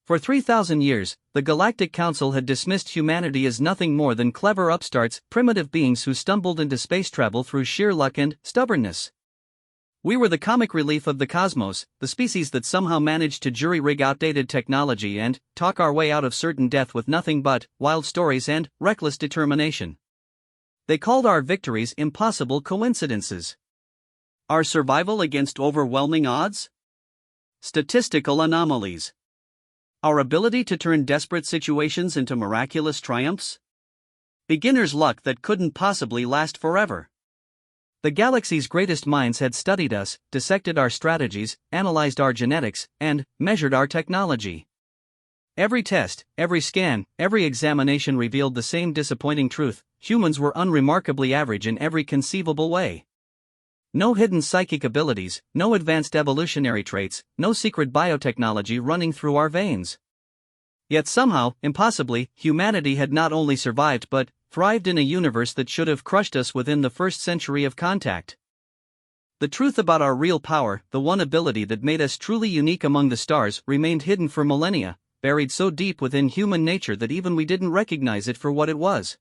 For 3,000 years, the Galactic Council had dismissed humanity as nothing more than clever upstarts, primitive beings who stumbled into space travel through sheer luck and stubbornness. We were the comic relief of the cosmos, the species that somehow managed to jury-rig outdated technology and talk our way out of certain death with nothing but wild stories and reckless determination. They called our victories impossible coincidences. Our survival against overwhelming odds? Statistical anomalies. Our ability to turn desperate situations into miraculous triumphs? Beginner's luck that couldn't possibly last forever. The galaxy's greatest minds had studied us, dissected our strategies, analyzed our genetics, and measured our technology. Every test, every scan, every examination revealed the same disappointing truth: humans were unremarkably average in every conceivable way. No hidden psychic abilities, no advanced evolutionary traits, no secret biotechnology running through our veins. Yet somehow, impossibly, humanity had not only survived but thrived in a universe that should have crushed us within the first century of contact. The truth about our real power, the one ability that made us truly unique among the stars, remained hidden for millennia, buried so deep within human nature that even we didn't recognize it for what it was.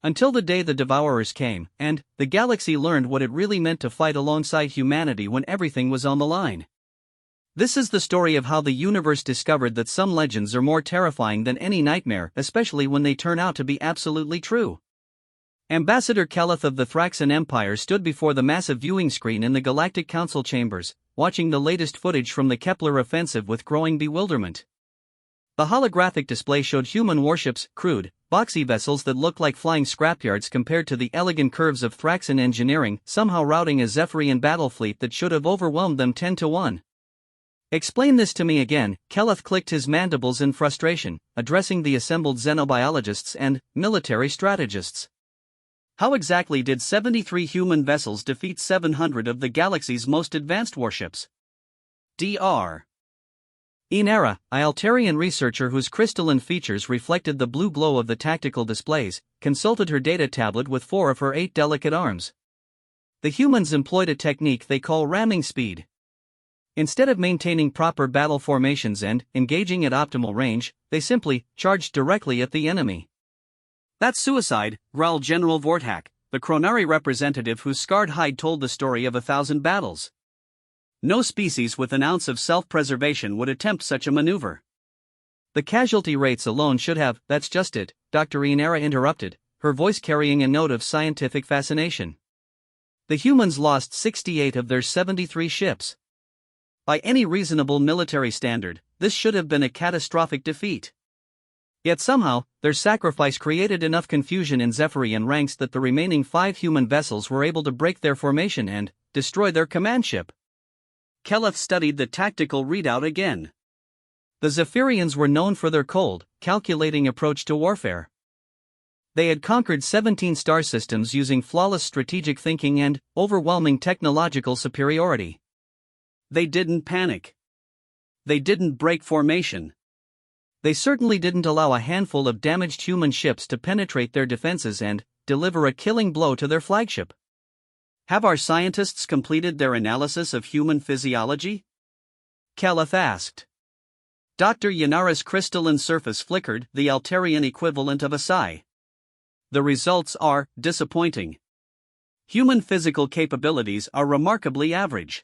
Until the day the Devourers came, and the galaxy learned what it really meant to fight alongside humanity when everything was on the line. This is the story of how the universe discovered that some legends are more terrifying than any nightmare, especially when they turn out to be absolutely true. Ambassador Keleth of the Thraxan Empire stood before the massive viewing screen in the Galactic Council chambers, watching the latest footage from the Kepler offensive with growing bewilderment. The holographic display showed human warships, crude, boxy vessels that looked like flying scrapyards compared to the elegant curves of Thraxan engineering, somehow routing a Zephyrian battle fleet that should have overwhelmed them 10-1. "Explain this to me again," Keleth clicked his mandibles in frustration, addressing the assembled xenobiologists and military strategists. "How exactly did 73 human vessels defeat 700 of the galaxy's most advanced warships?" Dr. Inera, a Altarian researcher whose crystalline features reflected the blue glow of the tactical displays, consulted her data tablet with 4 of her 8 delicate arms. The humans employed a technique they call ramming speed. Instead of maintaining proper battle formations and engaging at optimal range, they simply charged directly at the enemy. "That's suicide," growled General Vortak, the Chronari representative whose scarred hide told the story of 1,000 battles. "No species with an ounce of self-preservation would attempt such a maneuver." "The casualty rates alone should have—" "That's just it," Dr. Inera interrupted, her voice carrying a note of scientific fascination. "The humans lost 68 of their 73 ships. By any reasonable military standard, this should have been a catastrophic defeat. Yet somehow, their sacrifice created enough confusion in Zephyrian ranks that the remaining 5 human vessels were able to break their formation and destroy their command ship." Keleth studied the tactical readout again. The Zephyrians were known for their cold, calculating approach to warfare. They had conquered 17 star systems using flawless strategic thinking and overwhelming technological superiority. They didn't panic. They didn't break formation. They certainly didn't allow a handful of damaged human ships to penetrate their defenses and deliver a killing blow to their flagship. "Have our scientists completed their analysis of human physiology?" Keleth asked. Dr. Yanara's crystalline surface flickered, the Altarian equivalent of a sigh. "The results are disappointing. Human physical capabilities are remarkably average.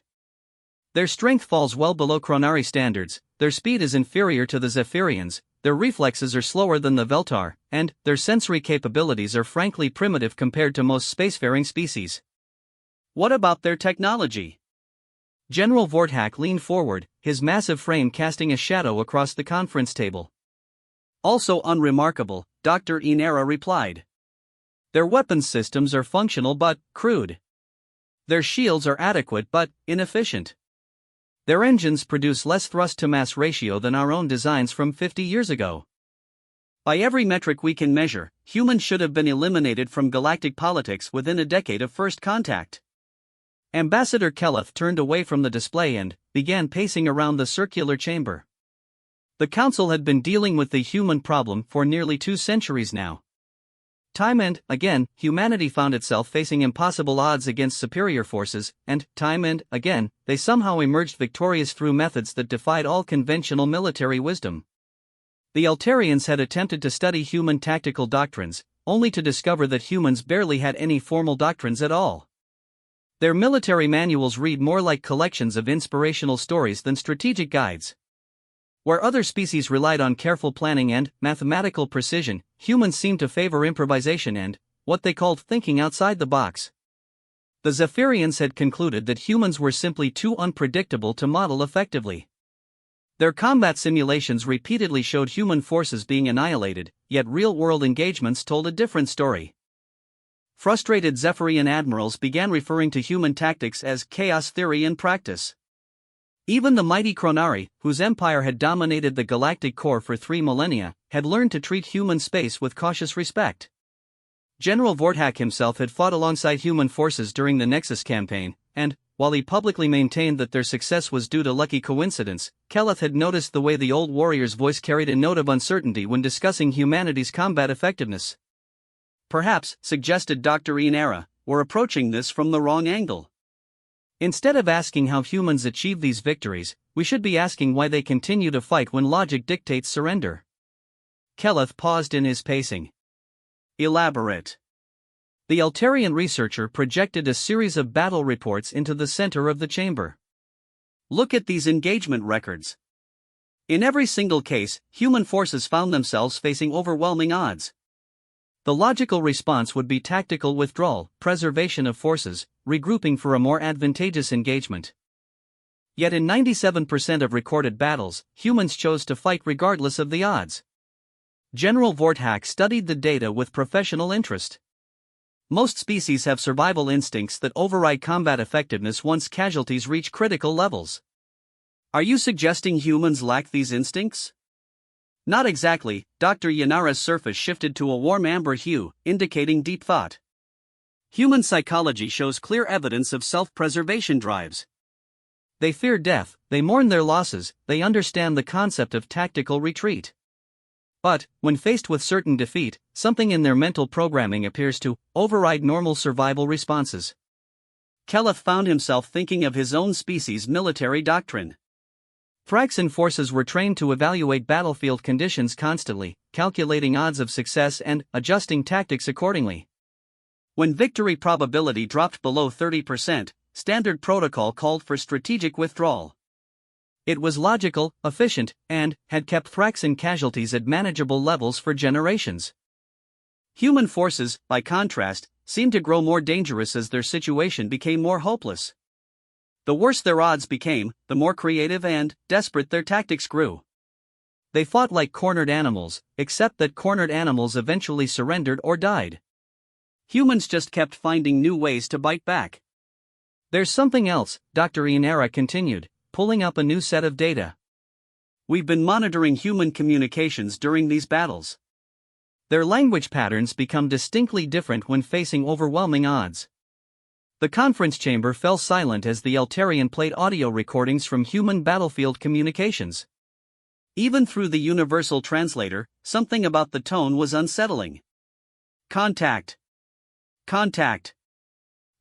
Their strength falls well below Chronari standards, their speed is inferior to the Zephyrians, their reflexes are slower than the Veltar, and their sensory capabilities are frankly primitive compared to most spacefaring species." "What about their technology?" General Vortak leaned forward, his massive frame casting a shadow across the conference table. "Also unremarkable," Dr. Inera replied. "Their weapons systems are functional but crude. Their shields are adequate but inefficient. Their engines produce less thrust-to-mass ratio than our own designs from 50 years ago. By every metric we can measure, humans should have been eliminated from galactic politics within a decade of first contact." Ambassador Keleth turned away from the display and began pacing around the circular chamber. The Council had been dealing with the human problem for nearly 2 centuries now. time and again, humanity found itself facing impossible odds against superior forces, and time and again, they somehow emerged victorious through methods that defied all conventional military wisdom. The Altarians had attempted to study human tactical doctrines, only to discover that humans barely had any formal doctrines at all. Their military manuals read more like collections of inspirational stories than strategic guides. Where other species relied on careful planning and mathematical precision, humans seemed to favor improvisation and what they called thinking outside the box. The Zephyrians had concluded that humans were simply too unpredictable to model effectively. Their combat simulations repeatedly showed human forces being annihilated, yet real-world engagements told a different story. Frustrated Zephyrian admirals began referring to human tactics as chaos theory in practice. Even the mighty Chronari, whose empire had dominated the galactic core for 3 millennia, had learned to treat human space with cautious respect. General Vortak himself had fought alongside human forces during the Nexus campaign, and, while he publicly maintained that their success was due to lucky coincidence, Keleth had noticed the way the old warrior's voice carried a note of uncertainty when discussing humanity's combat effectiveness. Perhaps, suggested Dr. Inera, we're approaching this from the wrong angle. Instead of asking how humans achieve these victories, we should be asking why they continue to fight when logic dictates surrender. Keleth paused in his pacing. Elaborate. The Altarian researcher projected a series of battle reports into the center of the chamber. Look at these engagement records. In every single case, human forces found themselves facing overwhelming odds. The logical response would be tactical withdrawal, preservation of forces, regrouping for a more advantageous engagement. Yet in 97% of recorded battles, humans chose to fight regardless of the odds. General Vortak studied the data with professional interest. Most species have survival instincts that override combat effectiveness once casualties reach critical levels. Are you suggesting humans lack these instincts? Not exactly. Dr. Yanara's surface shifted to a warm amber hue, indicating deep thought. Human psychology shows clear evidence of self-preservation drives. They fear death, they mourn their losses, they understand the concept of tactical retreat. But, when faced with certain defeat, something in their mental programming appears to override normal survival responses. Keleth found himself thinking of his own species' military doctrine. Thraxan forces were trained to evaluate battlefield conditions constantly, calculating odds of success and adjusting tactics accordingly. When victory probability dropped below 30%, standard protocol called for strategic withdrawal. It was logical, efficient, and had kept Thraxan casualties at manageable levels for generations. Human forces, by contrast, seemed to grow more dangerous as their situation became more hopeless. The worse their odds became, the more creative and desperate their tactics grew. They fought like cornered animals, except that cornered animals eventually surrendered or died. Humans just kept finding new ways to bite back. There's something else, Dr. Inera continued, pulling up a new set of data. We've been monitoring human communications during these battles. Their language patterns become distinctly different when facing overwhelming odds. The conference chamber fell silent as the Altarian played audio recordings from human battlefield communications. Even through the universal translator, something about the tone was unsettling. Contact. Contact.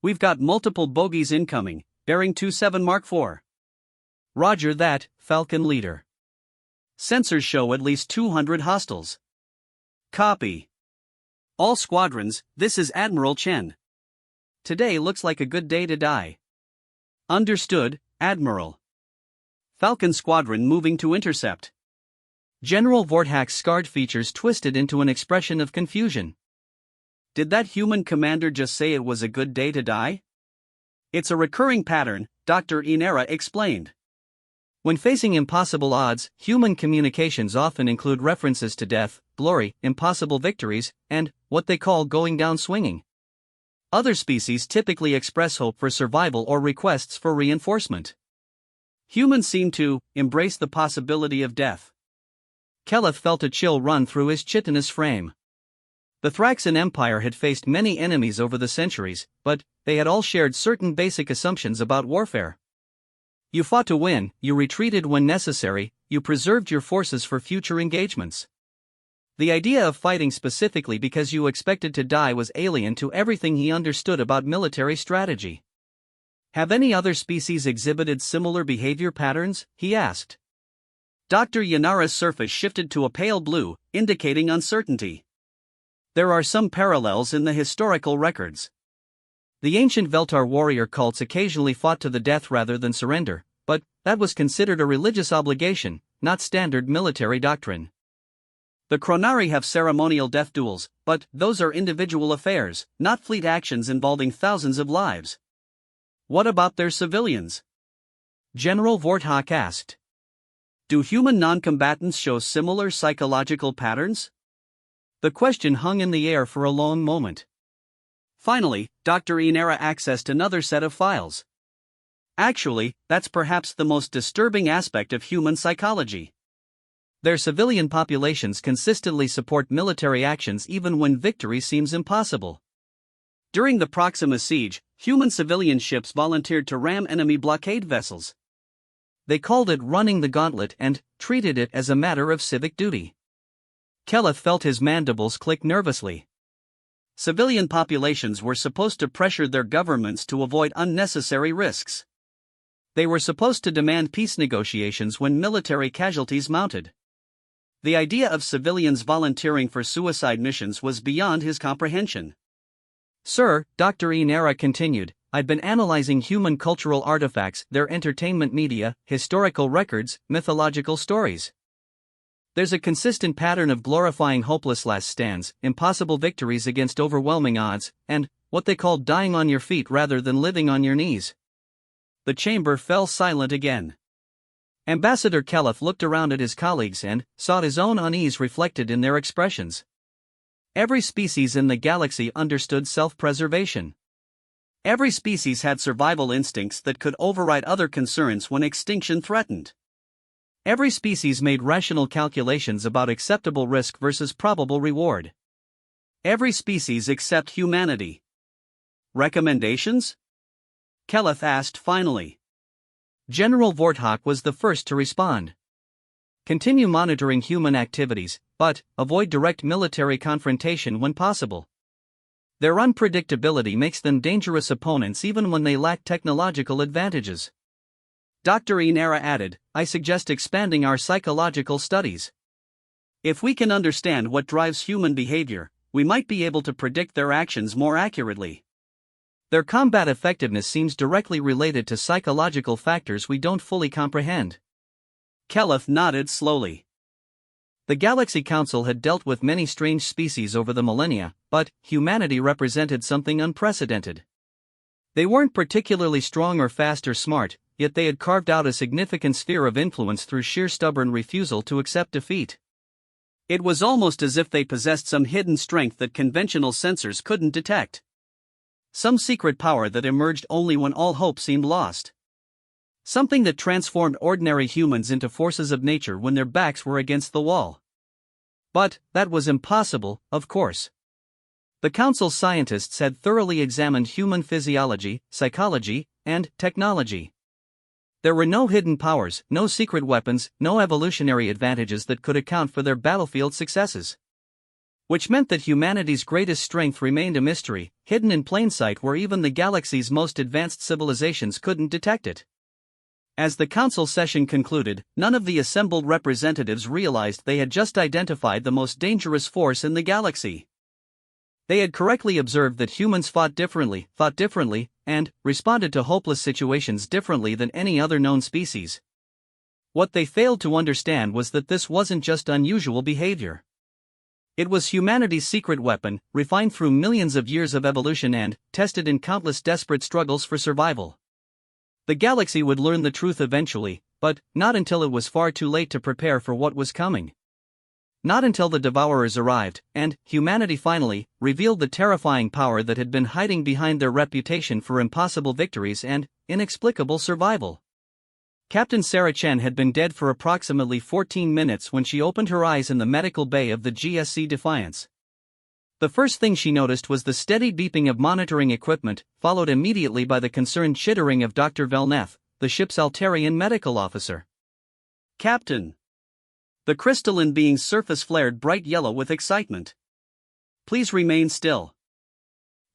We've got multiple bogies incoming, bearing 27 Mark IV. Roger that, Falcon Leader. Sensors show at least 200 hostiles. Copy. All squadrons, this is Admiral Chen. Today looks like a good day to die. Understood, Admiral. Falcon Squadron moving to intercept. General Vortak's scarred features twisted into an expression of confusion. Did that human commander just say it was a good day to die? It's a recurring pattern, Dr. Inera explained. When facing impossible odds, human communications often include references to death, glory, impossible victories, and what they call going down swinging. Other species typically express hope for survival or requests for reinforcement. Humans seem to embrace the possibility of death. Keleth felt a chill run through his chitinous frame. The Thraxan Empire had faced many enemies over the centuries, but they had all shared certain basic assumptions about warfare. You fought to win, you retreated when necessary, you preserved your forces for future engagements. The idea of fighting specifically because you expected to die was alien to everything he understood about military strategy. Have any other species exhibited similar behavior patterns? He asked. Dr. Yanara's surface shifted to a pale blue, indicating uncertainty. There are some parallels in the historical records. The ancient Veltar warrior cults occasionally fought to the death rather than surrender, but that was considered a religious obligation, not standard military doctrine. The Chronari have ceremonial death duels, but those are individual affairs, not fleet actions involving thousands of lives. What about their civilians? General Vorthok asked. Do human non-combatants show similar psychological patterns? The question hung in the air for a long moment. Finally, Dr. Inara accessed another set of files. Actually, that's perhaps the most disturbing aspect of human psychology. Their civilian populations consistently support military actions even when victory seems impossible. During the Proxima siege, human civilian ships volunteered to ram enemy blockade vessels. They called it running the gauntlet and treated it as a matter of civic duty. Keleth felt his mandibles click nervously. Civilian populations were supposed to pressure their governments to avoid unnecessary risks. They were supposed to demand peace negotiations when military casualties mounted. The idea of civilians volunteering for suicide missions was beyond his comprehension. Sir, Dr. Inara continued, I've been analyzing human cultural artifacts, their entertainment media, historical records, mythological stories. There's a consistent pattern of glorifying hopeless last stands, impossible victories against overwhelming odds, and what they call dying on your feet rather than living on your knees. The chamber fell silent again. Ambassador Keleth looked around at his colleagues and saw his own unease reflected in their expressions. Every species in the galaxy understood self-preservation. Every species had survival instincts that could override other concerns when extinction threatened. Every species made rational calculations about acceptable risk versus probable reward. Every species except humanity. Recommendations? Keleth asked finally. General Vorthok was the first to respond. Continue monitoring human activities, but avoid direct military confrontation when possible. Their unpredictability makes them dangerous opponents even when they lack technological advantages. Dr. Inara added, I suggest expanding our psychological studies. If we can understand what drives human behavior, we might be able to predict their actions more accurately. Their combat effectiveness seems directly related to psychological factors we don't fully comprehend. Keleth nodded slowly. The Galaxy Council had dealt with many strange species over the millennia, but humanity represented something unprecedented. They weren't particularly strong or fast or smart, yet they had carved out a significant sphere of influence through sheer stubborn refusal to accept defeat. It was almost as if they possessed some hidden strength that conventional sensors couldn't detect. Some secret power that emerged only when all hope seemed lost. Something that transformed ordinary humans into forces of nature when their backs were against the wall. But that was impossible, of course. The Council's scientists had thoroughly examined human physiology, psychology, and technology. There were no hidden powers, no secret weapons, no evolutionary advantages that could account for their battlefield successes. Which meant that humanity's greatest strength remained a mystery, hidden in plain sight where even the galaxy's most advanced civilizations couldn't detect it. As the council session concluded, none of the assembled representatives realized they had just identified the most dangerous force in the galaxy. They had correctly observed that humans fought differently, and responded to hopeless situations differently than any other known species. What they failed to understand was that this wasn't just unusual behavior. It was humanity's secret weapon, refined through millions of years of evolution and tested in countless desperate struggles for survival. The galaxy would learn the truth eventually, but not until it was far too late to prepare for what was coming. Not until the Devourers arrived, and humanity finally revealed the terrifying power that had been hiding behind their reputation for impossible victories and inexplicable survival. Captain Sarah Chen had been dead for approximately 14 minutes when she opened her eyes in the medical bay of the GSC Defiance. The first thing she noticed was the steady beeping of monitoring equipment, followed immediately by the concerned chittering of Dr. Velneth, the ship's Altarian medical officer. Captain! The crystalline being's surface flared bright yellow with excitement. Please remain still.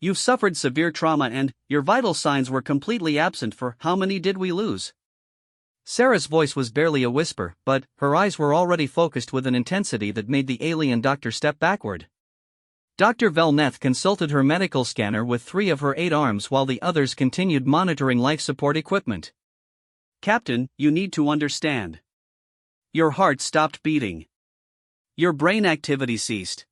You've suffered severe trauma and your vital signs were completely absent for how many did we lose? Sarah's voice was barely a whisper, but her eyes were already focused with an intensity that made the alien doctor step backward. Dr. Velneth consulted her medical scanner with 3 of her 8 arms while the others continued monitoring life support equipment. Captain, you need to understand. Your heart stopped beating. Your brain activity ceased.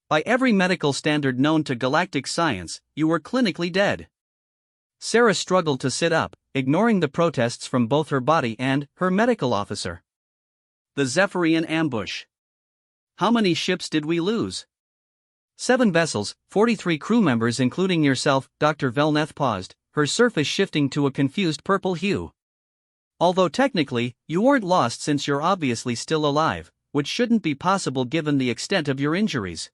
By every medical standard known to galactic science, you were clinically dead. Sarah struggled to sit up, ignoring the protests from both her body and her medical officer. The Zephyrian ambush. How many ships did we lose? 7 vessels, 43 crew members including yourself. Dr. Velneth paused, her surface shifting to a confused purple hue. Although technically, you weren't lost since you're obviously still alive, which shouldn't be possible given the extent of your injuries.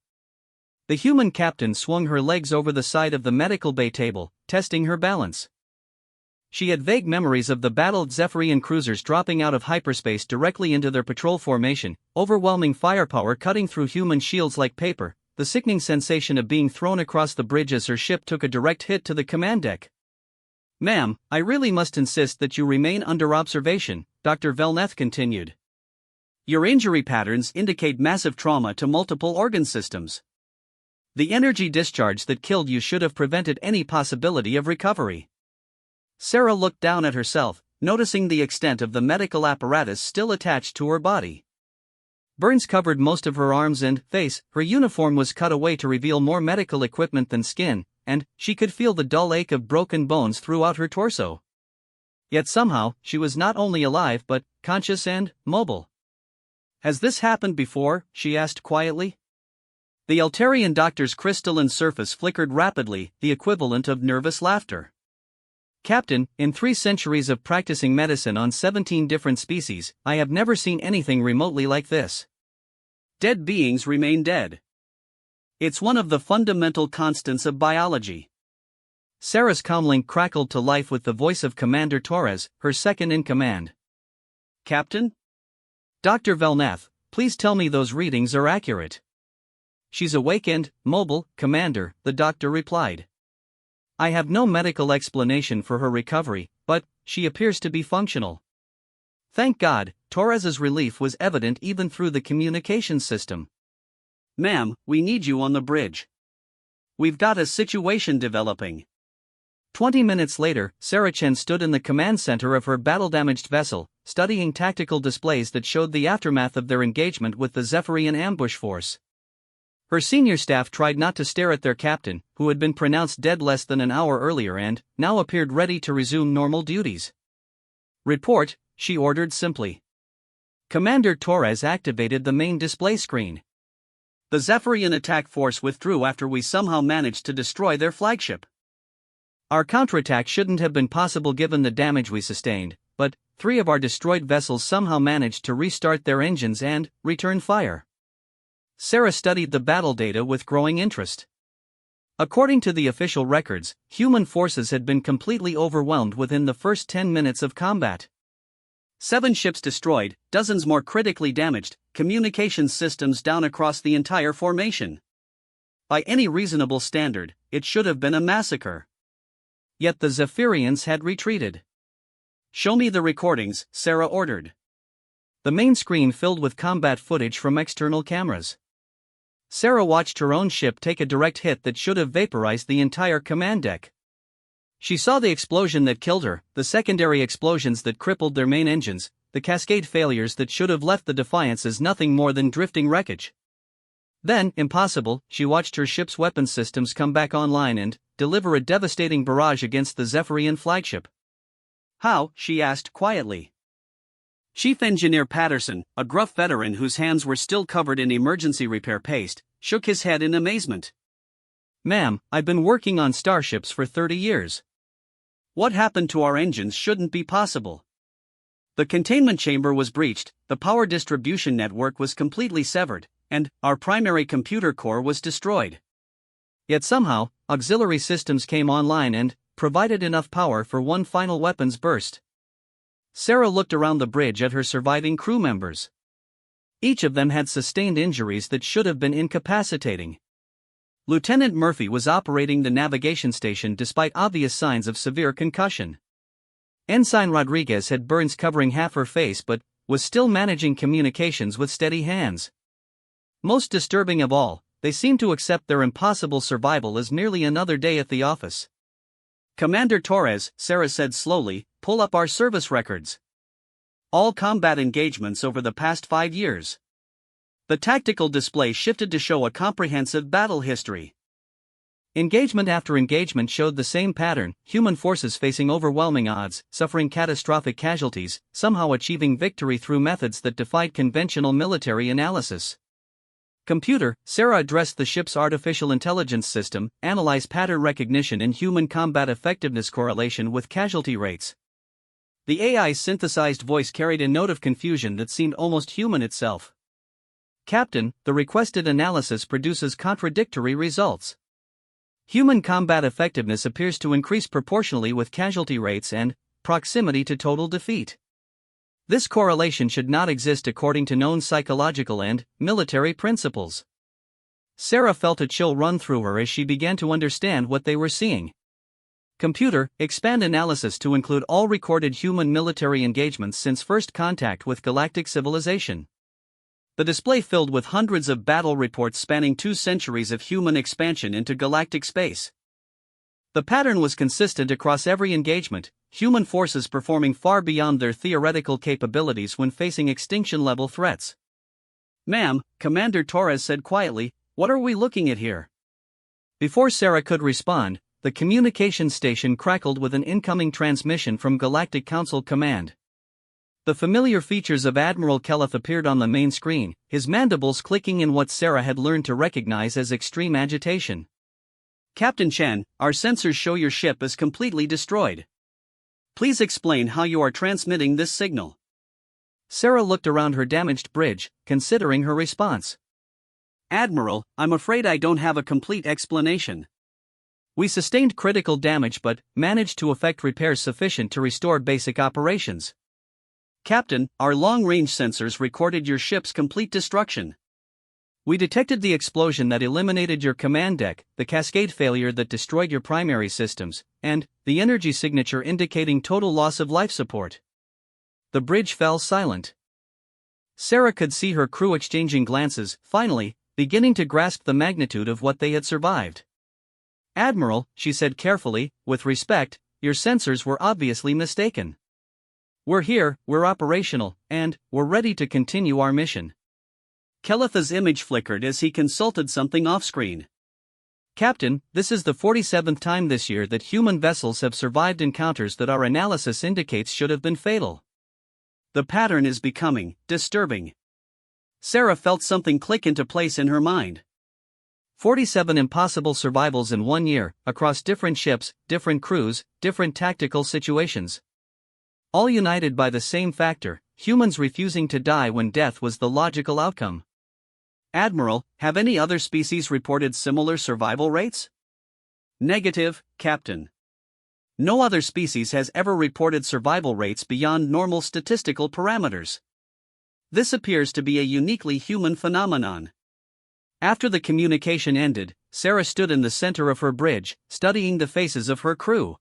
The human captain swung her legs over the side of the medical bay table, testing her balance. She had vague memories of the battled Zephyrian cruisers dropping out of hyperspace directly into their patrol formation, overwhelming firepower cutting through human shields like paper, the sickening sensation of being thrown across the bridge as her ship took a direct hit to the command deck. Ma'am, I really must insist that you remain under observation, Dr. Velneth continued. Your injury patterns indicate massive trauma to multiple organ systems. The energy discharge that killed you should have prevented any possibility of recovery. Sarah looked down at herself, noticing the extent of the medical apparatus still attached to her body. Burns covered most of her arms and face, her uniform was cut away to reveal more medical equipment than skin, and she could feel the dull ache of broken bones throughout her torso. Yet somehow, she was not only alive but conscious and mobile. Has this happened before? She asked quietly. The Altarian doctor's crystalline surface flickered rapidly, the equivalent of nervous laughter. Captain, in 3 centuries of practicing medicine on 17 different species, I have never seen anything remotely like this. Dead beings remain dead. It's one of the fundamental constants of biology. Sarah's comlink crackled to life with the voice of Commander Torres, her second in command. Captain? Dr. Velneth, please tell me those readings are accurate. She's awake and mobile, Commander, the doctor replied. I have no medical explanation for her recovery, but she appears to be functional. Thank God, Torres's relief was evident even through the communications system. Ma'am, we need you on the bridge. We've got a situation developing. 20 minutes later, Sarah Chen stood in the command center of her battle-damaged vessel, studying tactical displays that showed the aftermath of their engagement with the Zephyrian ambush force. Her senior staff tried not to stare at their captain, who had been pronounced dead less than an hour earlier and now appeared ready to resume normal duties. Report, she ordered simply. Commander Torres activated the main display screen. The Zephyrian attack force withdrew after we somehow managed to destroy their flagship. Our counterattack shouldn't have been possible given the damage we sustained, but 3 of our destroyed vessels somehow managed to restart their engines and return fire. Sarah studied the battle data with growing interest. According to the official records, human forces had been completely overwhelmed within the first 10 minutes of combat. 7 ships destroyed, dozens more critically damaged, communications systems down across the entire formation. By any reasonable standard, it should have been a massacre. Yet the Zephyrians had retreated. Show me the recordings, Sarah ordered. The main screen filled with combat footage from external cameras. Sarah watched her own ship take a direct hit that should have vaporized the entire command deck. She saw the explosion that killed her, the secondary explosions that crippled their main engines, the cascade failures that should have left the Defiance as nothing more than drifting wreckage. Then, impossible, she watched her ship's weapons systems come back online and deliver a devastating barrage against the Zephyrian flagship. How? She asked quietly. Chief Engineer Patterson, a gruff veteran whose hands were still covered in emergency repair paste, shook his head in amazement. Ma'am, I've been working on starships for 30 years. What happened to our engines shouldn't be possible. The containment chamber was breached, the power distribution network was completely severed, and our primary computer core was destroyed. Yet somehow, auxiliary systems came online and provided enough power for one final weapons burst. Sarah looked around the bridge at her surviving crew members. Each of them had sustained injuries that should have been incapacitating. Lieutenant Murphy was operating the navigation station despite obvious signs of severe concussion. Ensign Rodriguez had burns covering half her face but was still managing communications with steady hands. Most disturbing of all, they seemed to accept their impossible survival as merely another day at the office. "Commander Torres," Sarah said slowly, "pull up our service records. All combat engagements over the past 5 years." The tactical display shifted to show a comprehensive battle history. Engagement after engagement showed the same pattern: human forces facing overwhelming odds, suffering catastrophic casualties, somehow achieving victory through methods that defied conventional military analysis. "Computer," Sarah addressed the ship's artificial intelligence system, "analyze pattern recognition and human combat effectiveness correlation with casualty rates." The AI's synthesized voice carried a note of confusion that seemed almost human itself. "Captain, the requested analysis produces contradictory results. Human combat effectiveness appears to increase proportionally with casualty rates and proximity to total defeat. This correlation should not exist according to known psychological and military principles." Sarah felt a chill run through her as she began to understand what they were seeing. "Computer, expand analysis to include all recorded human military engagements since first contact with galactic civilization." The display filled with hundreds of battle reports spanning 2 centuries of human expansion into galactic space. The pattern was consistent across every engagement: human forces performing far beyond their theoretical capabilities when facing extinction-level threats. "Ma'am," Commander Torres said quietly, "what are we looking at here?" Before Sarah could respond, the communication station crackled with an incoming transmission from Galactic Council Command. The familiar features of Admiral Kelleth appeared on the main screen, his mandibles clicking in what Sarah had learned to recognize as extreme agitation. "Captain Chen, our sensors show your ship is completely destroyed. Please explain how you are transmitting this signal." Sarah looked around her damaged bridge, considering her response. "Admiral, I'm afraid I don't have a complete explanation. We sustained critical damage but managed to effect repairs sufficient to restore basic operations. Captain, our long-range sensors recorded your ship's complete destruction. We detected the explosion that eliminated your command deck, the cascade failure that destroyed your primary systems, and the energy signature indicating total loss of life support." The bridge fell silent. Sarah could see her crew exchanging glances, finally, beginning to grasp the magnitude of what they had survived. "Admiral," she said carefully, "with respect, your sensors were obviously mistaken. We're here, we're operational, and we're ready to continue our mission." Kelleth's image flickered as he consulted something off-screen. "Captain, this is the 47th time this year that human vessels have survived encounters that our analysis indicates should have been fatal. The pattern is becoming disturbing." Sarah felt something click into place in her mind. 47 impossible survivals in 1 year, across different ships, different crews, different tactical situations. All united by the same factor: humans refusing to die when death was the logical outcome. "Admiral, have any other species reported similar survival rates?" "Negative, Captain. No other species has ever reported survival rates beyond normal statistical parameters. This appears to be a uniquely human phenomenon." After the communication ended, Sarah stood in the center of her bridge, studying the faces of her crew.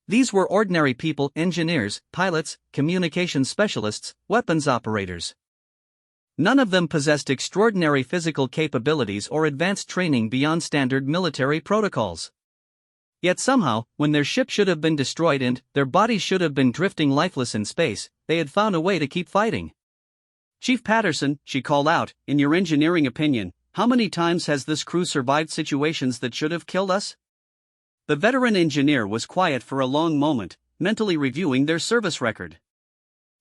These were ordinary people: engineers, pilots, communication specialists, weapons operators. None of them possessed extraordinary physical capabilities or advanced training beyond standard military protocols. Yet somehow, when their ship should have been destroyed and their bodies should have been drifting lifeless in space, they had found a way to keep fighting. "Chief Patterson," she called out, "in your engineering opinion, how many times has this crew survived situations that should have killed us?" The veteran engineer was quiet for a long moment, mentally reviewing their service record.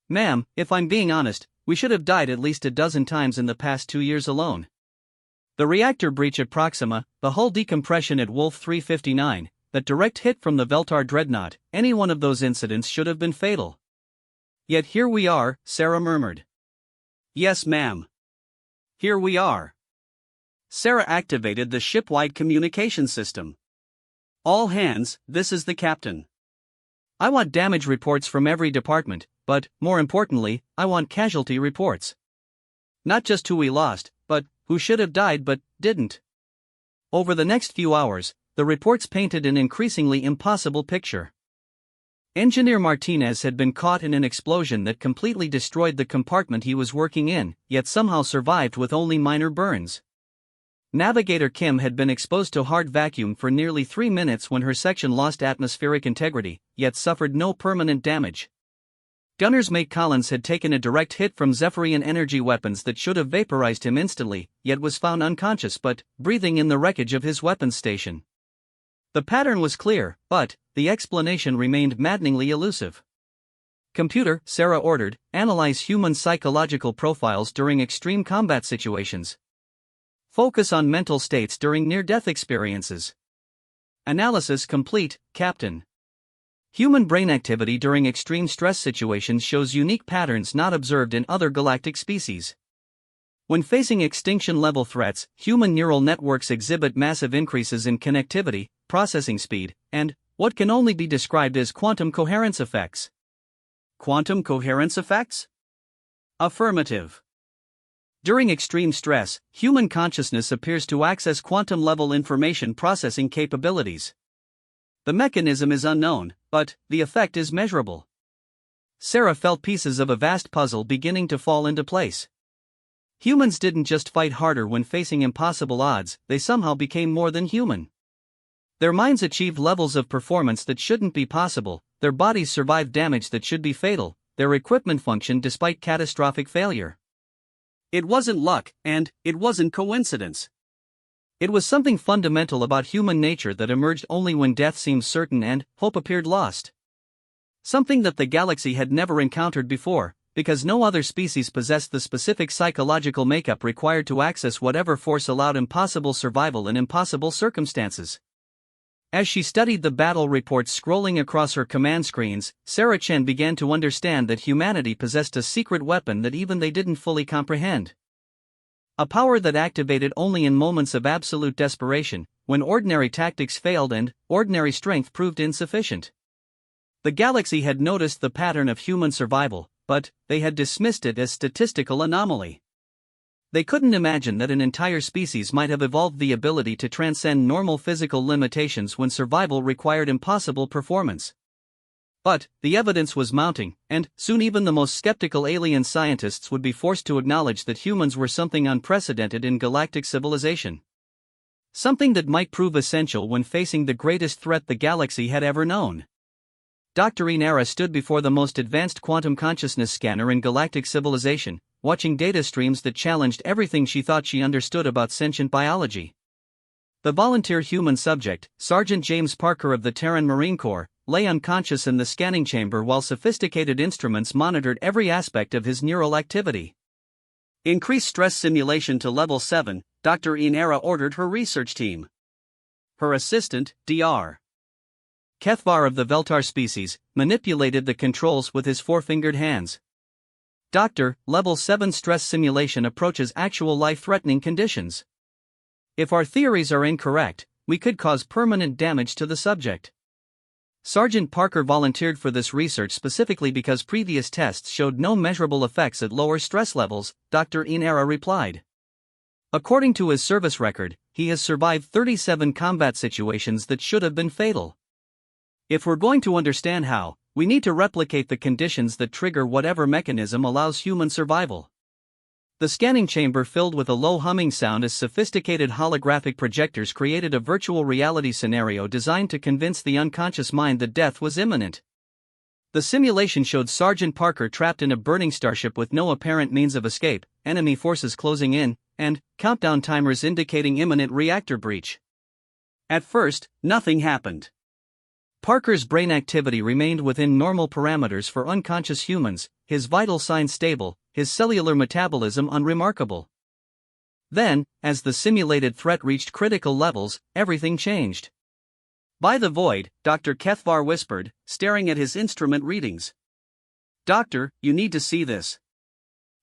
"Ma'am, if I'm being honest, we should have died at least a dozen times in the past 2 years alone. The reactor breach at Proxima, the hull decompression at Wolf 359, that direct hit from the Veltar dreadnought, any one of those incidents should have been fatal. Yet here we are," Sarah murmured. "Yes, ma'am. Here we are." Sarah activated the ship-wide communication system. "All hands, this is the captain. I want damage reports from every department, but, more importantly, I want casualty reports. Not just who we lost, but who should have died but didn't. Over the next few hours, the reports painted an increasingly impossible picture. Engineer Martinez had been caught in an explosion that completely destroyed the compartment he was working in, yet somehow survived with only minor burns. Navigator Kim had been exposed to hard vacuum for nearly 3 minutes when her section lost atmospheric integrity, yet suffered no permanent damage. Gunner's mate Collins had taken a direct hit from Zephyrian energy weapons that should have vaporized him instantly, yet was found unconscious but breathing in the wreckage of his weapons station. The pattern was clear, but the explanation remained maddeningly elusive. Computer, Sarah ordered, analyze human psychological profiles during extreme combat situations. Focus on mental states during near-death experiences. Analysis complete, Captain. Human brain activity during extreme stress situations shows unique patterns not observed in other galactic species. When facing extinction-level threats, human neural networks exhibit massive increases in connectivity, processing speed, and what can only be described as quantum coherence effects. Quantum coherence effects? Affirmative. During extreme stress, human consciousness appears to access quantum-level information processing capabilities. The mechanism is unknown, but the effect is measurable. Sarah felt pieces of a vast puzzle beginning to fall into place. Humans didn't just fight harder when facing impossible odds, they somehow became more than human. Their minds achieved levels of performance that shouldn't be possible, their bodies survived damage that should be fatal, their equipment functioned despite catastrophic failure. It wasn't luck, and it wasn't coincidence. It was something fundamental about human nature that emerged only when death seemed certain and hope appeared lost. Something that the galaxy had never encountered before, because no other species possessed the specific psychological makeup required to access whatever force allowed impossible survival in impossible circumstances. As she studied the battle reports scrolling across her command screens, Sarah Chen began to understand that humanity possessed a secret weapon that even they didn't fully comprehend. A power that activated only in moments of absolute desperation, when ordinary tactics failed and ordinary strength proved insufficient. The galaxy had noticed the pattern of human survival, but they had dismissed it as statistical anomaly. They couldn't imagine that an entire species might have evolved the ability to transcend normal physical limitations when survival required impossible performance. But the evidence was mounting, and soon even the most skeptical alien scientists would be forced to acknowledge that humans were something unprecedented in galactic civilization. Something that might prove essential when facing the greatest threat the galaxy had ever known. Dr. Inara stood before the most advanced quantum consciousness scanner in galactic civilization, watching data streams that challenged everything she thought she understood about sentient biology. The volunteer human subject, Sergeant James Parker of the Terran Marine Corps, lay unconscious in the scanning chamber while sophisticated instruments monitored every aspect of his neural activity. Increase stress simulation to level 7, Dr. Inara ordered her research team. Her assistant, Dr. Kethvar of the Veltar species, manipulated the controls with his four-fingered hands. Doctor, level 7 stress simulation approaches actual life-threatening conditions. If our theories are incorrect, we could cause permanent damage to the subject. Sergeant Parker volunteered for this research specifically because previous tests showed no measurable effects at lower stress levels, Dr. Inara replied. According to his service record, he has survived 37 combat situations that should have been fatal. If we're going to understand how, we need to replicate the conditions that trigger whatever mechanism allows human survival. The scanning chamber filled with a low humming sound as sophisticated holographic projectors created a virtual reality scenario designed to convince the unconscious mind that death was imminent. The simulation showed Sergeant Parker trapped in a burning starship with no apparent means of escape, enemy forces closing in, and countdown timers indicating imminent reactor breach. At first, nothing happened. Parker's brain activity remained within normal parameters for unconscious humans, his vital signs stable, his cellular metabolism unremarkable. Then, as the simulated threat reached critical levels, everything changed. By the void, Dr. Kethvar whispered, staring at his instrument readings. Doctor, you need to see this.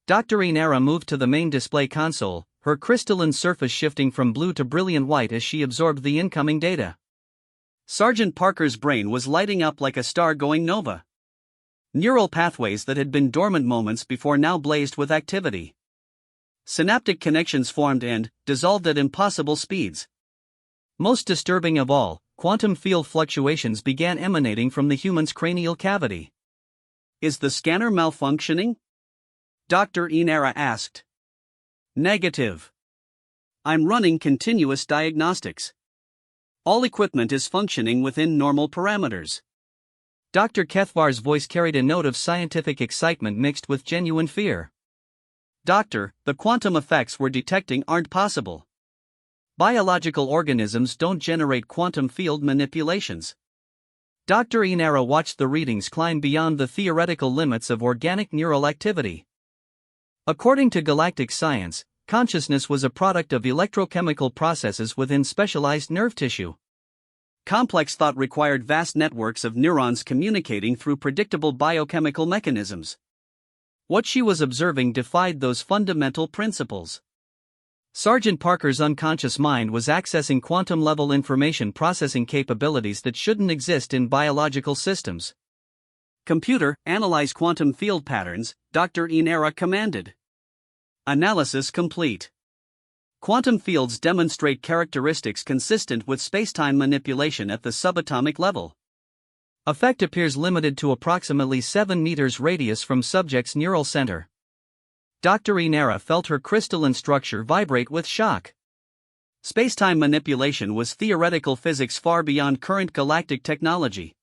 Dr. Inara moved to the main display console, her crystalline surface shifting from blue to brilliant white as she absorbed the incoming data. Sergeant Parker's brain was lighting up like a star going nova. Neural pathways that had been dormant moments before now blazed with activity. Synaptic connections formed and dissolved at impossible speeds. Most disturbing of all, quantum field fluctuations began emanating from the human's cranial cavity. Is the scanner malfunctioning? Dr. Inera asked. Negative. I'm running continuous diagnostics. All equipment is functioning within normal parameters. Dr. Kethvar's voice carried a note of scientific excitement mixed with genuine fear. Doctor, the quantum effects we're detecting aren't possible. Biological organisms don't generate quantum field manipulations. Dr. Inera watched the readings climb beyond the theoretical limits of organic neural activity. According to galactic science, consciousness was a product of electrochemical processes within specialized nerve tissue. Complex thought required vast networks of neurons communicating through predictable biochemical mechanisms. What she was observing defied those fundamental principles. Sergeant Parker's unconscious mind was accessing quantum-level information processing capabilities that shouldn't exist in biological systems. Computer, analyze quantum field patterns, Dr. Inera commanded. Analysis complete. Quantum fields demonstrate characteristics consistent with spacetime manipulation at the subatomic level. Effect appears limited to approximately 7 meters radius from subject's neural center. Dr. Inera felt her crystalline structure vibrate with shock. Spacetime manipulation was theoretical physics far beyond current galactic technology.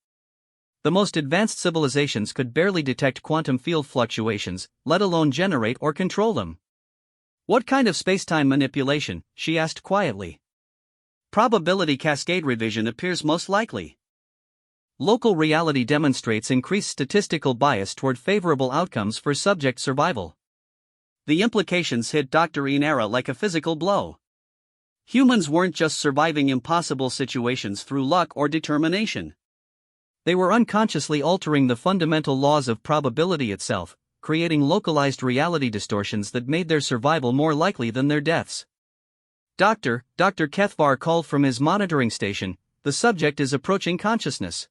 The most advanced civilizations could barely detect quantum field fluctuations, let alone generate or control them. What kind of spacetime manipulation? She asked quietly. Probability cascade revision appears most likely. Local reality demonstrates increased statistical bias toward favorable outcomes for subject survival. The implications hit Dr. Inera like a physical blow. Humans weren't just surviving impossible situations through luck or determination. They were unconsciously altering the fundamental laws of probability itself, creating localized reality distortions that made their survival more likely than their deaths. Dr. Kethvar called from his monitoring station, the subject is approaching consciousness.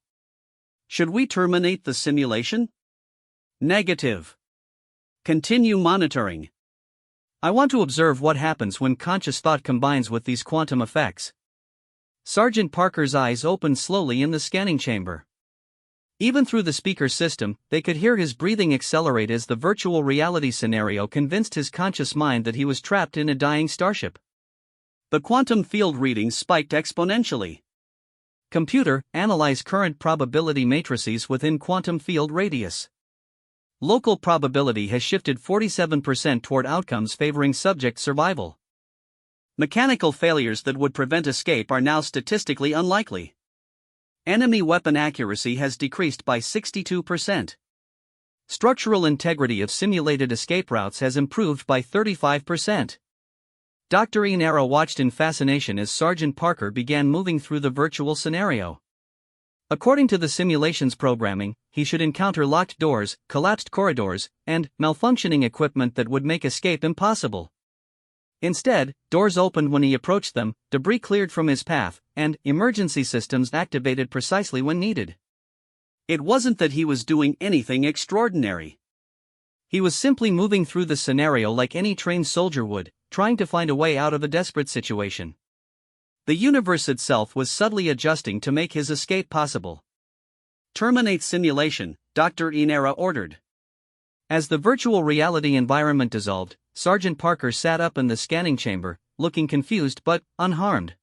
Should we terminate the simulation? Negative. Continue monitoring. I want to observe what happens when conscious thought combines with these quantum effects. Sergeant Parker's eyes opened slowly in the scanning chamber. Even through the speaker system, they could hear his breathing accelerate as the virtual reality scenario convinced his conscious mind that he was trapped in a dying starship. The quantum field readings spiked exponentially. Computer, analyze current probability matrices within quantum field radius. Local probability has shifted 47% toward outcomes favoring subject survival. Mechanical failures that would prevent escape are now statistically unlikely. Enemy weapon accuracy has decreased by 62%. Structural integrity of simulated escape routes has improved by 35%. Dr. Inera watched in fascination as Sergeant Parker began moving through the virtual scenario. According to the simulation's programming, he should encounter locked doors, collapsed corridors, and malfunctioning equipment that would make escape impossible. Instead, doors opened when he approached them, debris cleared from his path, and emergency systems activated precisely when needed. It wasn't that he was doing anything extraordinary. He was simply moving through the scenario like any trained soldier would, trying to find a way out of a desperate situation. The universe itself was subtly adjusting to make his escape possible. Terminate simulation, Dr. Inera ordered. As the virtual reality environment dissolved, Sergeant Parker sat up in the scanning chamber, looking confused but unharmed.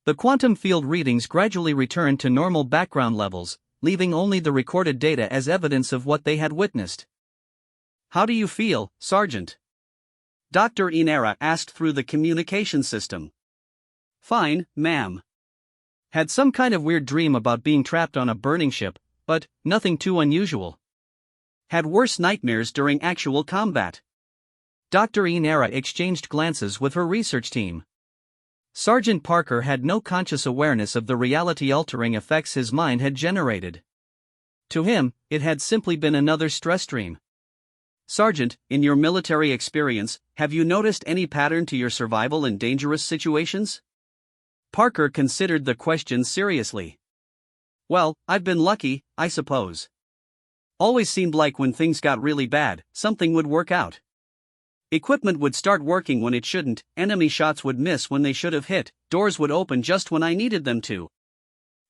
The quantum field readings gradually returned to normal background levels, leaving only the recorded data as evidence of what they had witnessed. How do you feel, Sergeant? Dr. Inera asked through the communication system. Fine, ma'am. Had some kind of weird dream about being trapped on a burning ship, but nothing too unusual. Had worse nightmares during actual combat. Dr. Inera exchanged glances with her research team. Sergeant Parker had no conscious awareness of the reality-altering effects his mind had generated. To him, it had simply been another stress dream. Sergeant, in your military experience, have you noticed any pattern to your survival in dangerous situations? Parker considered the question seriously. Well, I've been lucky, I suppose. Always seemed like when things got really bad, something would work out. Equipment would start working when it shouldn't, enemy shots would miss when they should have hit, doors would open just when I needed them to.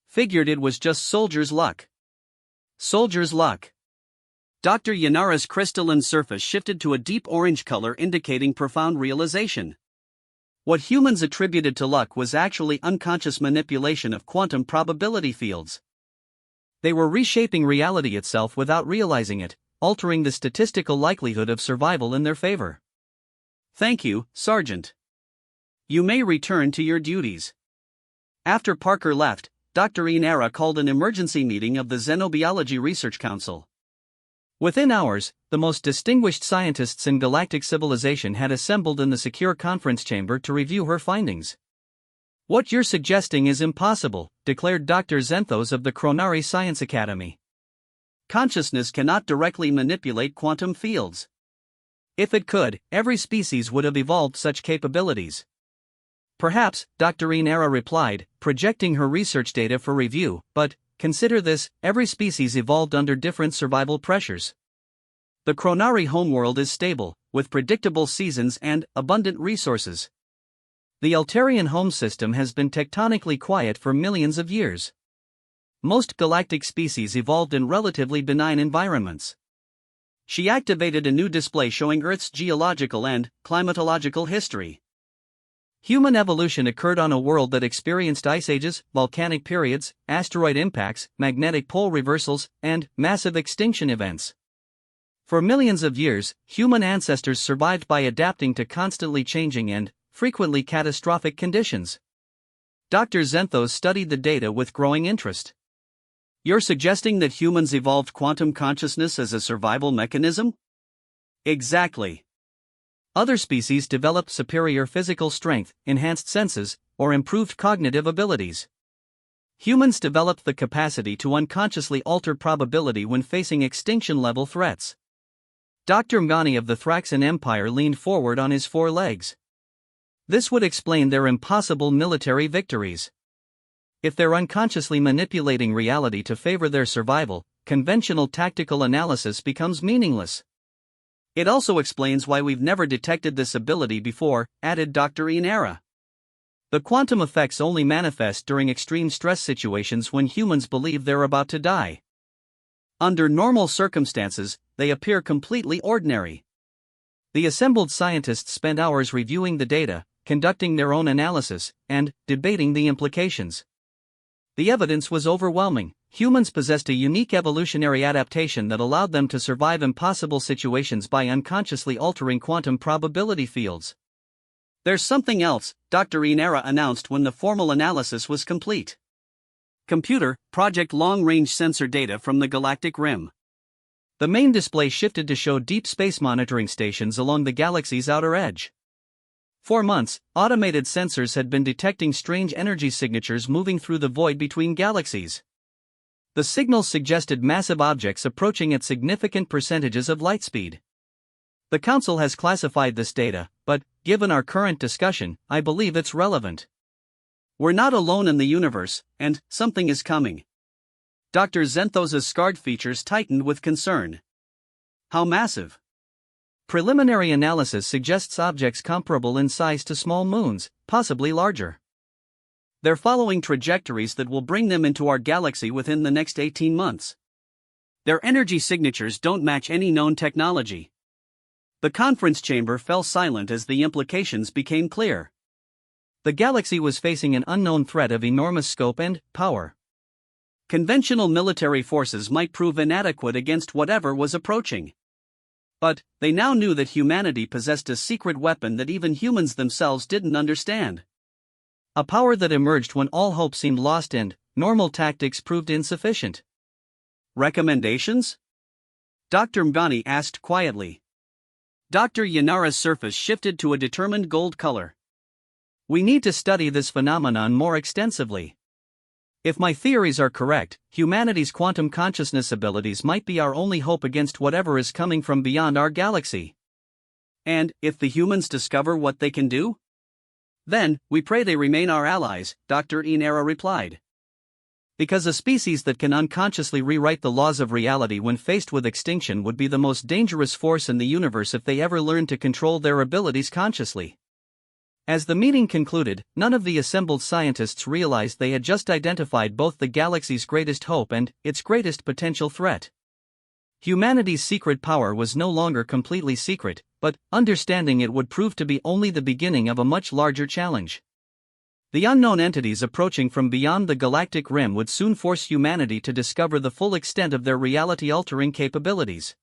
Figured it was just soldier's luck. Soldier's luck. Dr. Yanara's crystalline surface shifted to a deep orange color, indicating profound realization. What humans attributed to luck was actually unconscious manipulation of quantum probability fields. They were reshaping reality itself without realizing it, altering the statistical likelihood of survival in their favor. Thank you, Sergeant. You may return to your duties. After Parker left, Dr. Inara called an emergency meeting of the Xenobiology Research Council. Within hours, the most distinguished scientists in galactic civilization had assembled in the secure conference chamber to review her findings. What you're suggesting is impossible, declared Dr. Zenthos of the Chronari Science Academy. Consciousness cannot directly manipulate quantum fields. If it could, every species would have evolved such capabilities. Perhaps, Dr. Inara replied, projecting her research data for review, but, consider this, every species evolved under different survival pressures. The Chronari homeworld is stable, with predictable seasons and abundant resources. The Altarian home system has been tectonically quiet for millions of years. Most galactic species evolved in relatively benign environments. She activated a new display showing Earth's geological and climatological history. Human evolution occurred on a world that experienced ice ages, volcanic periods, asteroid impacts, magnetic pole reversals, and massive extinction events. For millions of years, human ancestors survived by adapting to constantly changing and, frequently catastrophic conditions. Dr. Zenthos studied the data with growing interest. You're suggesting that humans evolved quantum consciousness as a survival mechanism? Exactly. Other species developed superior physical strength, enhanced senses, or improved cognitive abilities. Humans developed the capacity to unconsciously alter probability when facing extinction-level threats. Dr. Mgani of the Thraxan Empire leaned forward on his 4 legs. This would explain their impossible military victories. If they're unconsciously manipulating reality to favor their survival, conventional tactical analysis becomes meaningless. It also explains why we've never detected this ability before, added Dr. Inara. The quantum effects only manifest during extreme stress situations when humans believe they're about to die. Under normal circumstances, they appear completely ordinary. The assembled scientists spent hours reviewing the data, conducting their own analysis, and debating the implications. The evidence was overwhelming. Humans possessed a unique evolutionary adaptation that allowed them to survive impossible situations by unconsciously altering quantum probability fields. There's something else, Dr. Inara announced when the formal analysis was complete. Computer, project long-range sensor data from the galactic rim. The main display shifted to show deep space monitoring stations along the galaxy's outer edge. For months, automated sensors had been detecting strange energy signatures moving through the void between galaxies. The signals suggested massive objects approaching at significant percentages of light speed. The Council has classified this data, but, given our current discussion, I believe it's relevant. We're not alone in the universe, and something is coming. Dr. Zenthos' scarred features tightened with concern. How massive? Preliminary analysis suggests objects comparable in size to small moons, possibly larger. They're following trajectories that will bring them into our galaxy within the next 18 months. Their energy signatures don't match any known technology. The conference chamber fell silent as the implications became clear. The galaxy was facing an unknown threat of enormous scope and power. Conventional military forces might prove inadequate against whatever was approaching. But they now knew that humanity possessed a secret weapon that even humans themselves didn't understand. A power that emerged when all hope seemed lost and normal tactics proved insufficient. Recommendations? Dr. Mgani asked quietly. Dr. Yanara's surface shifted to a determined gold color. We need to study this phenomenon more extensively. If my theories are correct, humanity's quantum consciousness abilities might be our only hope against whatever is coming from beyond our galaxy. And, if the humans discover what they can do? Then, we pray they remain our allies, Dr. Inara replied. Because a species that can unconsciously rewrite the laws of reality when faced with extinction would be the most dangerous force in the universe if they ever learned to control their abilities consciously. As the meeting concluded, none of the assembled scientists realized they had just identified both the galaxy's greatest hope and its greatest potential threat. Humanity's secret power was no longer completely secret, but understanding it would prove to be only the beginning of a much larger challenge. The unknown entities approaching from beyond the galactic rim would soon force humanity to discover the full extent of their reality-altering capabilities.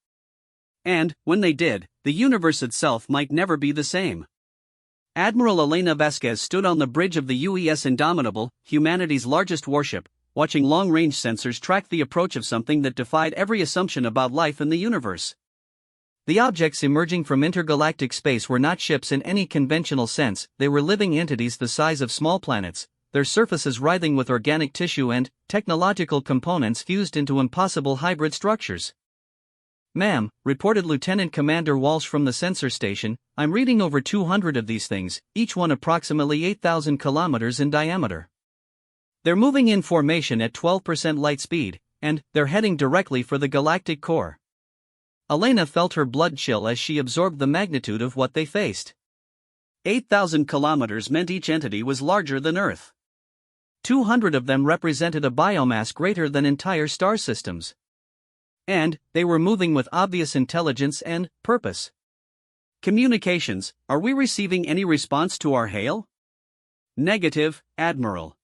And, when they did, the universe itself might never be the same. Admiral Elena Vasquez stood on the bridge of the UES Indomitable, humanity's largest warship, watching long-range sensors track the approach of something that defied every assumption about life in the universe. The objects emerging from intergalactic space were not ships in any conventional sense, they were living entities the size of small planets, their surfaces writhing with organic tissue and technological components fused into impossible hybrid structures. "Ma'am," reported Lieutenant Commander Walsh from the sensor station, "I'm reading over 200 of these things, each one approximately 8,000 kilometers in diameter. They're moving in formation at 12% light speed, and they're heading directly for the galactic core." Elena felt her blood chill as she absorbed the magnitude of what they faced. 8,000 kilometers meant each entity was larger than Earth. 200 of them represented a biomass greater than entire star systems. And they were moving with obvious intelligence and purpose. "Communications, are we receiving any response to our hail?" "Negative, Admiral.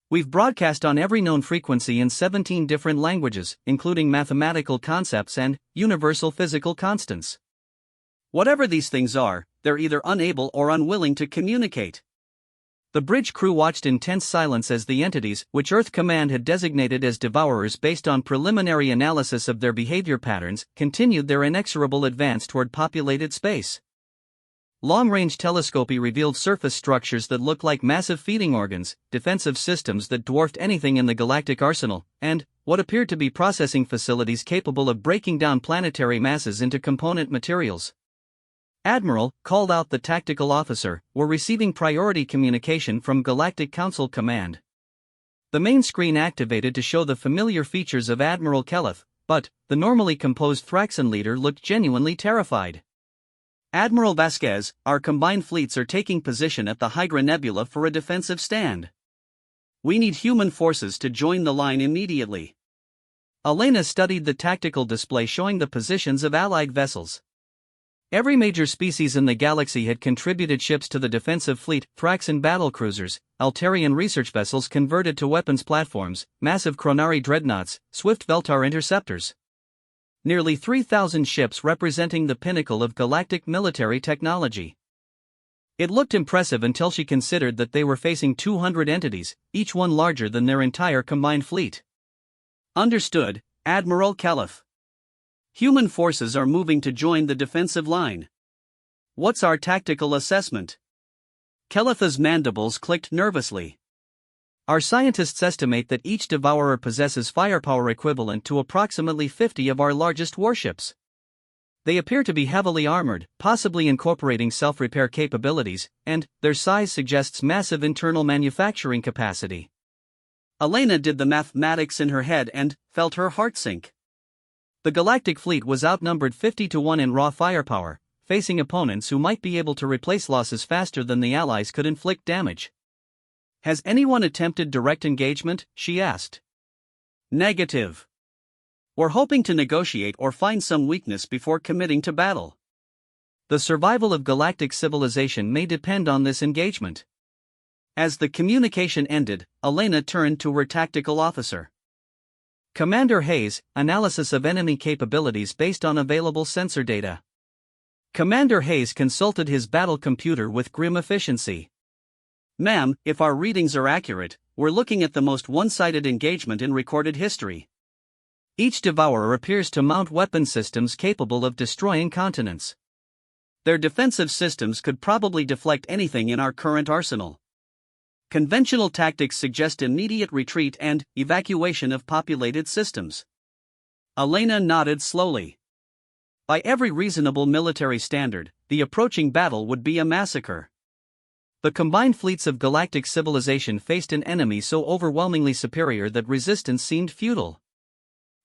We've broadcast on every known frequency in 17 different languages, including mathematical concepts and universal physical constants. Whatever these things are, they're either unable or unwilling to communicate." The bridge crew watched in tense silence as the entities, which Earth Command had designated as devourers based on preliminary analysis of their behavior patterns, continued their inexorable advance toward populated space. Long-range telescopy revealed surface structures that looked like massive feeding organs, defensive systems that dwarfed anything in the galactic arsenal, and what appeared to be processing facilities capable of breaking down planetary masses into component materials. "Admiral," called out the tactical officer, "we're receiving priority communication from Galactic Council Command." The main screen activated to show the familiar features of Admiral Keleth, but the normally composed Thraxan leader looked genuinely terrified. "Admiral Vasquez, our combined fleets are taking position at the Hydra Nebula for a defensive stand. We need human forces to join the line immediately." Elena studied the tactical display showing the positions of Allied vessels. Every major species in the galaxy had contributed ships to the defensive fleet: Thraxan battlecruisers, Altarian research vessels converted to weapons platforms, massive Chronari dreadnoughts, swift Veltar interceptors. Nearly 3,000 ships representing the pinnacle of galactic military technology. It looked impressive until she considered that they were facing 200 entities, each one larger than their entire combined fleet. "Understood, Admiral Keleth. Human forces are moving to join the defensive line. What's our tactical assessment?" Keleth's mandibles clicked nervously. "Our scientists estimate that each devourer possesses firepower equivalent to approximately 50 of our largest warships. They appear to be heavily armored, possibly incorporating self-repair capabilities, and their size suggests massive internal manufacturing capacity." Elena did the mathematics in her head and felt her heart sink. The galactic fleet was outnumbered 50-1 in raw firepower, facing opponents who might be able to replace losses faster than the Allies could inflict damage. "Has anyone attempted direct engagement?" she asked. "Negative. We're hoping to negotiate or find some weakness before committing to battle. The survival of galactic civilization may depend on this engagement." As the communication ended, Elena turned to her tactical officer. "Commander Hayes, analysis of enemy capabilities based on available sensor data." Commander Hayes consulted his battle computer with grim efficiency. "Ma'am, if our readings are accurate, we're looking at the most one-sided engagement in recorded history. Each devourer appears to mount weapon systems capable of destroying continents. Their defensive systems could probably deflect anything in our current arsenal. Conventional tactics suggest immediate retreat and evacuation of populated systems." Elena nodded slowly. By every reasonable military standard, the approaching battle would be a massacre. The combined fleets of galactic civilization faced an enemy so overwhelmingly superior that resistance seemed futile.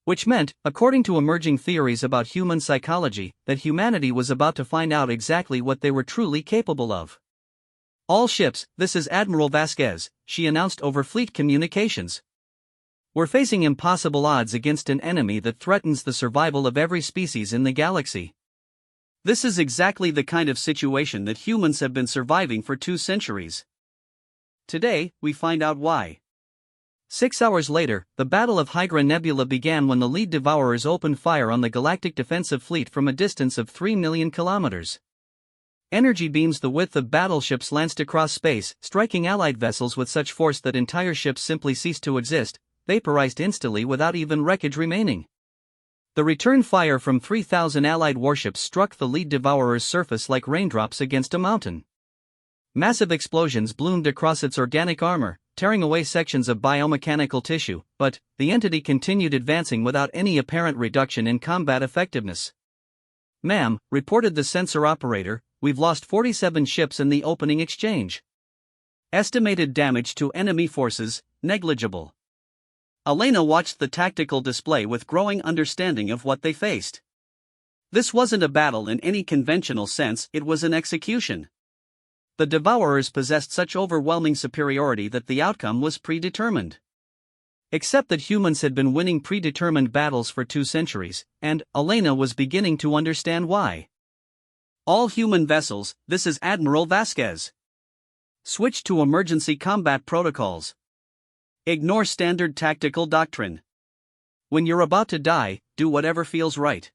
Which meant, according to emerging theories about human psychology, that humanity was about to find out exactly what they were truly capable of. "All ships, this is Admiral Vasquez," she announced over fleet communications. "We're facing impossible odds against an enemy that threatens the survival of every species in the galaxy. This is exactly the kind of situation that humans have been surviving for 2 centuries. Today, we find out why." 6 hours later, the Battle of Hydra Nebula began when the lead Devourers opened fire on the Galactic Defensive Fleet from a distance of 3 million kilometers. Energy beams the width of battleships lanced across space, striking Allied vessels with such force that entire ships simply ceased to exist, vaporized instantly without even wreckage remaining. The return fire from 3,000 Allied warships struck the lead Devourer's surface like raindrops against a mountain. Massive explosions bloomed across its organic armor, tearing away sections of biomechanical tissue, but the entity continued advancing without any apparent reduction in combat effectiveness. "Ma'am," reported the sensor operator, "we've lost 47 ships in the opening exchange. Estimated damage to enemy forces, negligible." Elena watched the tactical display with growing understanding of what they faced. This wasn't a battle in any conventional sense, it was an execution. The Devourers possessed such overwhelming superiority that the outcome was predetermined. Except that humans had been winning predetermined battles for 2 centuries, and Elena was beginning to understand why. "All human vessels, this is Admiral Vasquez. Switch to emergency combat protocols. Ignore standard tactical doctrine. When you're about to die, do whatever feels right."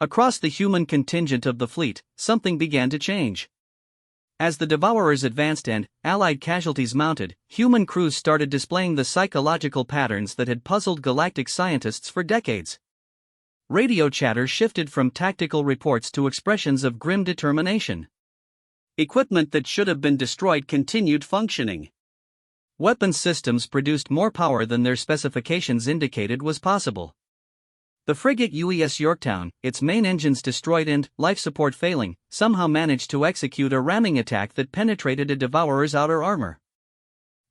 Across the human contingent of the fleet, something began to change. As the Devourers advanced and Allied casualties mounted, human crews started displaying the psychological patterns that had puzzled galactic scientists for decades. Radio chatter shifted from tactical reports to expressions of grim determination. Equipment that should have been destroyed continued functioning. Weapons systems produced more power than their specifications indicated was possible. The frigate UES Yorktown, its main engines destroyed and life support failing, somehow managed to execute a ramming attack that penetrated a Devourer's outer armor.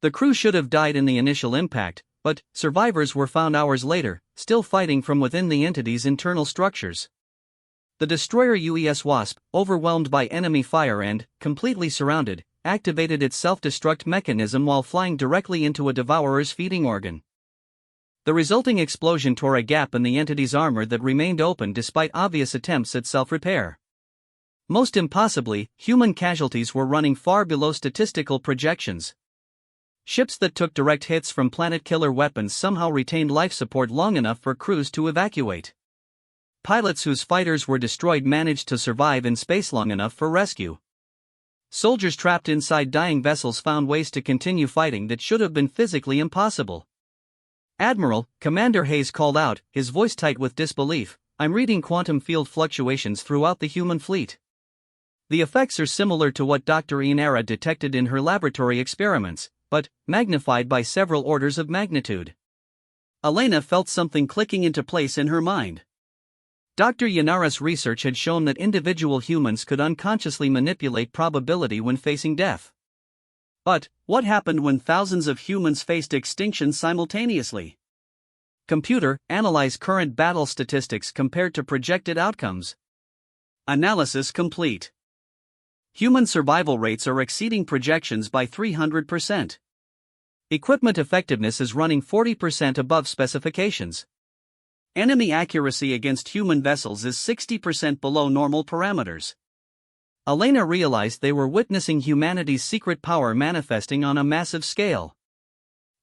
The crew should have died in the initial impact, but survivors were found hours later, still fighting from within the entity's internal structures. The destroyer UES Wasp, overwhelmed by enemy fire and completely surrounded, activated its self-destruct mechanism while flying directly into a Devourer's feeding organ. The resulting explosion tore a gap in the entity's armor that remained open despite obvious attempts at self-repair. Most impossibly, human casualties were running far below statistical projections. Ships that took direct hits from planet-killer weapons somehow retained life support long enough for crews to evacuate. Pilots whose fighters were destroyed managed to survive in space long enough for rescue. Soldiers trapped inside dying vessels found ways to continue fighting that should have been physically impossible. "Admiral," Commander Hayes called out, his voice tight with disbelief, "I'm reading quantum field fluctuations throughout the human fleet. The effects are similar to what Dr. Inara detected in her laboratory experiments, but magnified by several orders of magnitude." Elena felt something clicking into place in her mind. Dr. Yanara's research had shown that individual humans could unconsciously manipulate probability when facing death. But what happened when thousands of humans faced extinction simultaneously? Computer, analyze current battle statistics compared to projected outcomes. Analysis complete. Human survival rates are exceeding projections by 300%. Equipment effectiveness is running 40% above specifications. Enemy accuracy against human vessels is 60% below normal parameters. Elena realized they were witnessing humanity's secret power manifesting on a massive scale.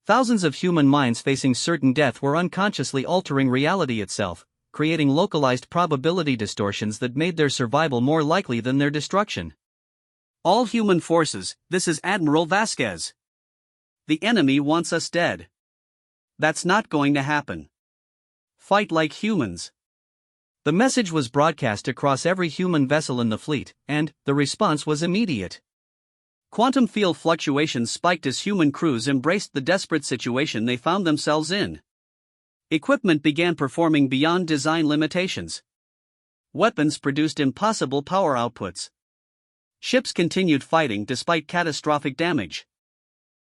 Thousands of human minds facing certain death were unconsciously altering reality itself, creating localized probability distortions that made their survival more likely than their destruction. "All human forces, this is Admiral Vasquez. The enemy wants us dead. That's not going to happen. Fight like humans." The message was broadcast across every human vessel in the fleet, and the response was immediate. Quantum field fluctuations spiked as human crews embraced the desperate situation they found themselves in. Equipment began performing beyond design limitations. Weapons produced impossible power outputs. ships continued fighting despite catastrophic damage.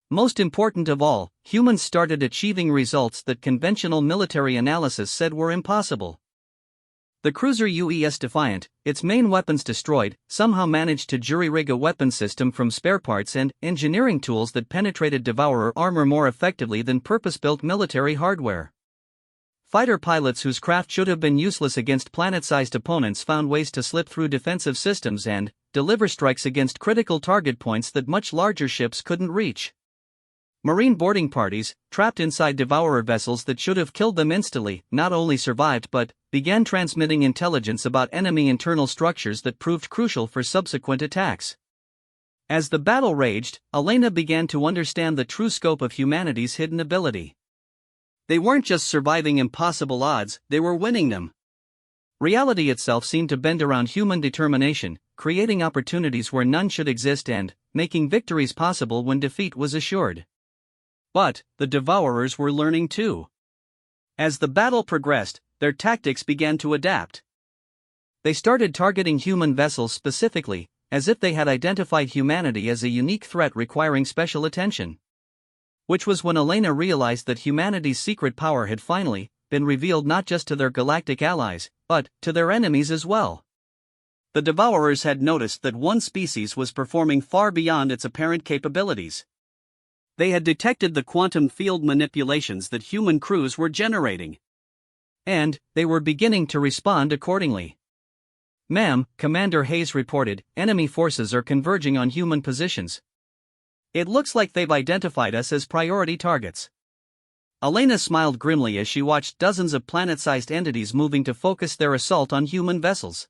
Most important of all, humans started achieving results that conventional military analysis said were impossible. The cruiser UES Defiant, its main weapons destroyed, somehow managed to jury-rig a weapon system from spare parts and engineering tools that penetrated Devourer armor more effectively than purpose-built military hardware. Fighter pilots whose craft should have been useless against planet-sized opponents found ways to slip through defensive systems and deliver strikes against critical target points that much larger ships couldn't reach. Marine boarding parties, trapped inside Devourer vessels that should have killed them instantly, not only survived but began transmitting intelligence about enemy internal structures that proved crucial for subsequent attacks. As the battle raged, Elena began to understand the true scope of humanity's hidden ability. They weren't just surviving impossible odds, they were winning them. Reality itself seemed to bend around human determination, creating opportunities where none should exist and making victories possible when defeat was assured. But the Devourers were learning too. As the battle progressed, their tactics began to adapt. They started targeting human vessels specifically, as if they had identified humanity as a unique threat requiring special attention. Which was when Elena realized that humanity's secret power had finally been revealed not just to their galactic allies, but to their enemies as well. The Devourers had noticed that one species was performing far beyond its apparent capabilities. They had detected the quantum field manipulations that human crews were generating. And they were beginning to respond accordingly. "Ma'am," Commander Hayes reported, "enemy forces are converging on human positions. It looks like they've identified us as priority targets." Elena smiled grimly as she watched dozens of planet-sized entities moving to focus their assault on human vessels.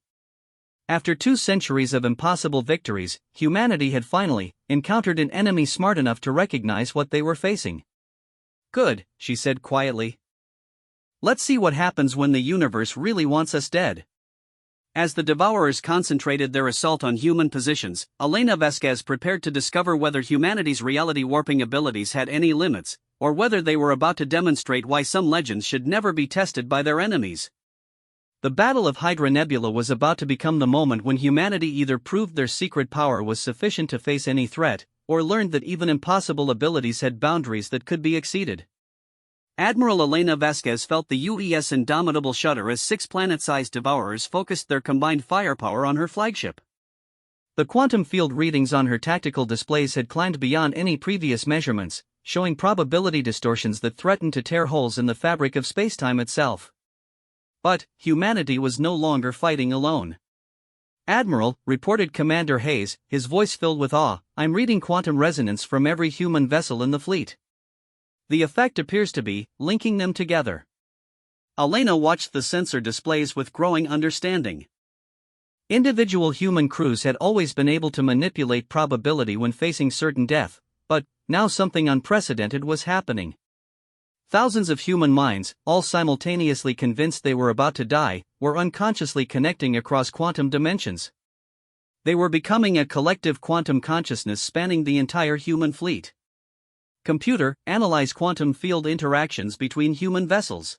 After 2 centuries of impossible victories, humanity had finally encountered an enemy smart enough to recognize what they were facing. "Good," she said quietly. "Let's see what happens when the universe really wants us dead." As the Devourers concentrated their assault on human positions, Elena Vasquez prepared to discover whether humanity's reality-warping abilities had any limits, or whether they were about to demonstrate why some legends should never be tested by their enemies. The Battle of Hydra Nebula was about to become the moment when humanity either proved their secret power was sufficient to face any threat, or learned that even impossible abilities had boundaries that could be exceeded. Admiral Elena Vasquez felt the UES indomitable shudder as 6 planet-sized Devourers focused their combined firepower on her flagship. The quantum field readings on her tactical displays had climbed beyond any previous measurements, showing probability distortions that threatened to tear holes in the fabric of spacetime itself. But humanity was no longer fighting alone. "Admiral," reported Commander Hayes, his voice filled with awe, "I'm reading quantum resonance from every human vessel in the fleet. The effect appears to be linking them together." Elena watched the sensor displays with growing understanding. Individual human crews had always been able to manipulate probability when facing certain death, but now something unprecedented was happening. Thousands of human minds, all simultaneously convinced they were about to die, were unconsciously connecting across quantum dimensions. They were becoming a collective quantum consciousness spanning the entire human fleet. Computer, analyze quantum field interactions between human vessels.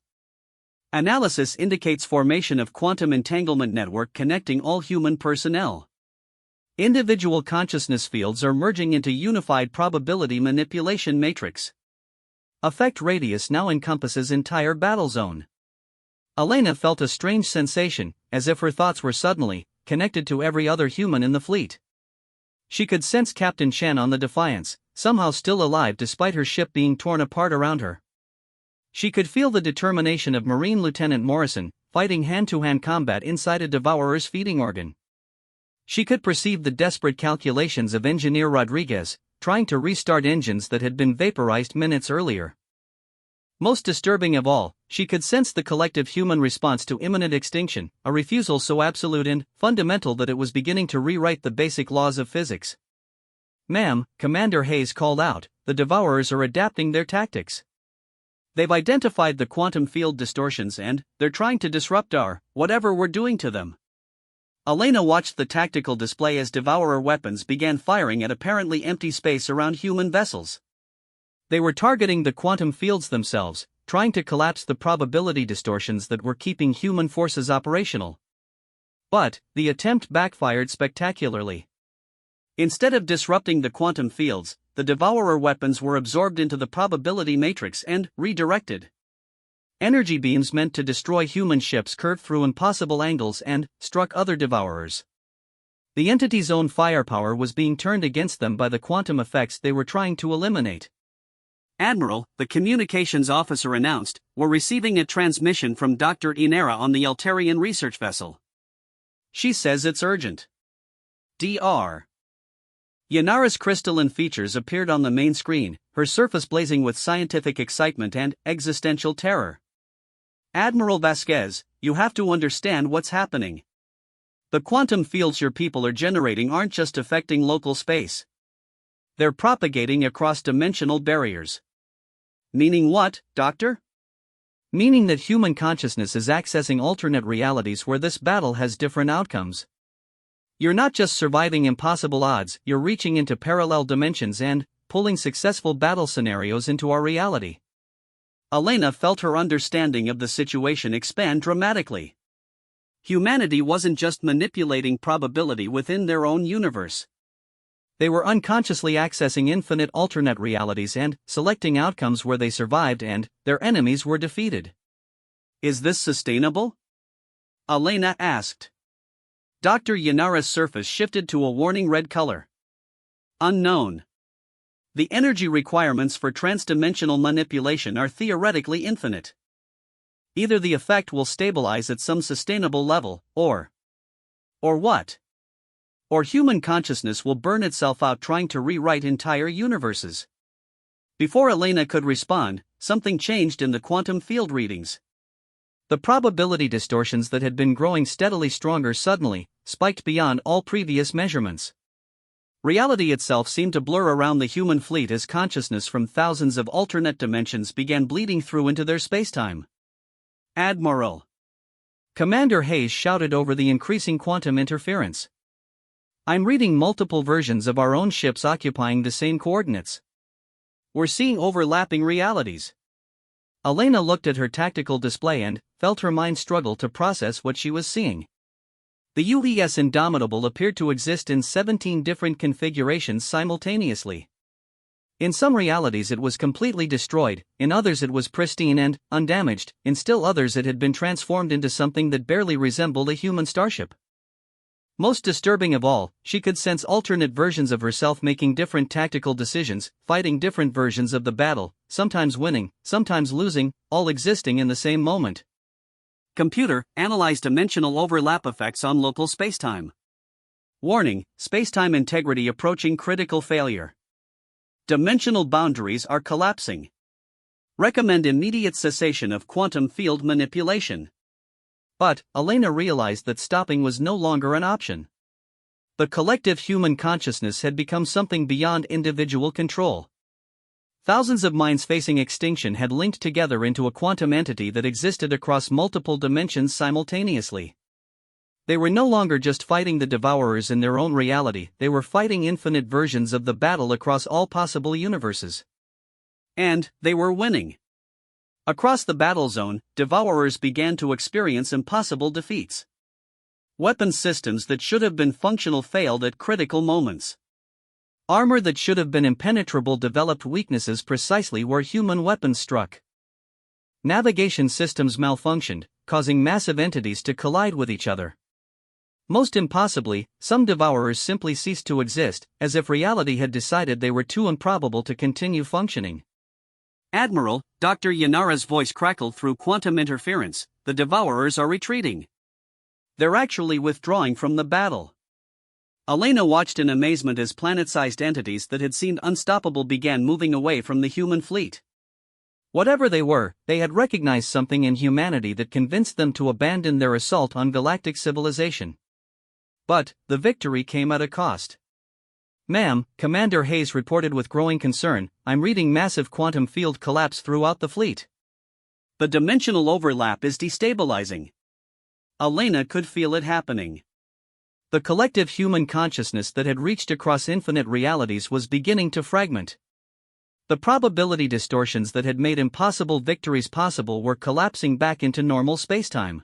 Analysis indicates formation of quantum entanglement network connecting all human personnel. Individual consciousness fields are merging into unified probability manipulation matrix. Effect radius now encompasses entire battle zone. Elena felt a strange sensation, as if her thoughts were suddenly connected to every other human in the fleet. She could sense Captain Chen on the Defiance, somehow still alive despite her ship being torn apart around her. She could feel the determination of Marine Lieutenant Morrison, fighting hand-to-hand combat inside a Devourer's feeding organ. She could perceive the desperate calculations of Engineer Rodriguez, trying to restart engines that had been vaporized minutes earlier. Most disturbing of all, she could sense the collective human response to imminent extinction, a refusal so absolute and fundamental that it was beginning to rewrite the basic laws of physics. "Ma'am," Commander Hayes called out, "the Devourers are adapting their tactics. They've identified the quantum field distortions and they're trying to disrupt whatever we're doing to them." Elena watched the tactical display as Devourer weapons began firing at apparently empty space around human vessels. They were targeting the quantum fields themselves, trying to collapse the probability distortions that were keeping human forces operational. But the attempt backfired spectacularly. Instead of disrupting the quantum fields, the Devourer weapons were absorbed into the probability matrix and redirected. Energy beams meant to destroy human ships curved through impossible angles and struck other Devourers. The entity's own firepower was being turned against them by the quantum effects they were trying to eliminate. "Admiral," the communications officer announced, "we're receiving a transmission from Dr. Inera on the Altarian research vessel. She says it's urgent." Dr. Yanara's crystalline features appeared on the main screen, her surface blazing with scientific excitement and existential terror. "Admiral Vasquez, you have to understand what's happening. The quantum fields your people are generating aren't just affecting local space. They're propagating across dimensional barriers." "Meaning what, Doctor?" "Meaning that human consciousness is accessing alternate realities where this battle has different outcomes. You're not just surviving impossible odds, you're reaching into parallel dimensions and pulling successful battle scenarios into our reality." Elena felt her understanding of the situation expand dramatically. Humanity wasn't just manipulating probability within their own universe. They were unconsciously accessing infinite alternate realities and selecting outcomes where they survived and their enemies were defeated. "Is this sustainable?" Elena asked. Dr. Yanara's surface shifted to a warning red color. "Unknown. The energy requirements for transdimensional manipulation are theoretically infinite. Either the effect will stabilize at some sustainable level, or what? Or human consciousness will burn itself out trying to rewrite entire universes." Before Elena could respond, something changed in the quantum field readings. The probability distortions that had been growing steadily stronger suddenly spiked beyond all previous measurements. Reality itself seemed to blur around the human fleet as consciousness from thousands of alternate dimensions began bleeding through into their spacetime. "Admiral!" Commander Hayes shouted over the increasing quantum interference. "I'm reading multiple versions of our own ships occupying the same coordinates. We're seeing overlapping realities." Elena looked at her tactical display and felt her mind struggle to process what she was seeing. The UES Indomitable appeared to exist in 17 different configurations simultaneously. In some realities it was completely destroyed, in others it was pristine and undamaged, in still others it had been transformed into something that barely resembled a human starship. Most disturbing of all, she could sense alternate versions of herself making different tactical decisions, fighting different versions of the battle, sometimes winning, sometimes losing, all existing in the same moment. "Computer, analyze dimensional overlap effects on local spacetime. Warning, spacetime integrity approaching critical failure. Dimensional boundaries are collapsing. Recommend immediate cessation of quantum field manipulation." But Elena realized that stopping was no longer an option. The collective human consciousness had become something beyond individual control. Thousands of minds facing extinction had linked together into a quantum entity that existed across multiple dimensions simultaneously. They were no longer just fighting the Devourers in their own reality, they were fighting infinite versions of the battle across all possible universes. And they were winning. Across the battle zone, Devourers began to experience impossible defeats. Weapon systems that should have been functional failed at critical moments. Armor that should have been impenetrable developed weaknesses precisely where human weapons struck. Navigation systems malfunctioned, causing massive entities to collide with each other. Most impossibly, some Devourers simply ceased to exist, as if reality had decided they were too improbable to continue functioning. "Admiral," Dr. Yanara's voice crackled through quantum interference, "the Devourers are retreating. They're actually withdrawing from the battle." Elena watched in amazement as planet-sized entities that had seemed unstoppable began moving away from the human fleet. Whatever they were, they had recognized something in humanity that convinced them to abandon their assault on galactic civilization. But the victory came at a cost. "Ma'am," Commander Hayes reported with growing concern, "I'm reading massive quantum field collapse throughout the fleet. The dimensional overlap is destabilizing." Elena could feel it happening. The collective human consciousness that had reached across infinite realities was beginning to fragment. The probability distortions that had made impossible victories possible were collapsing back into normal spacetime.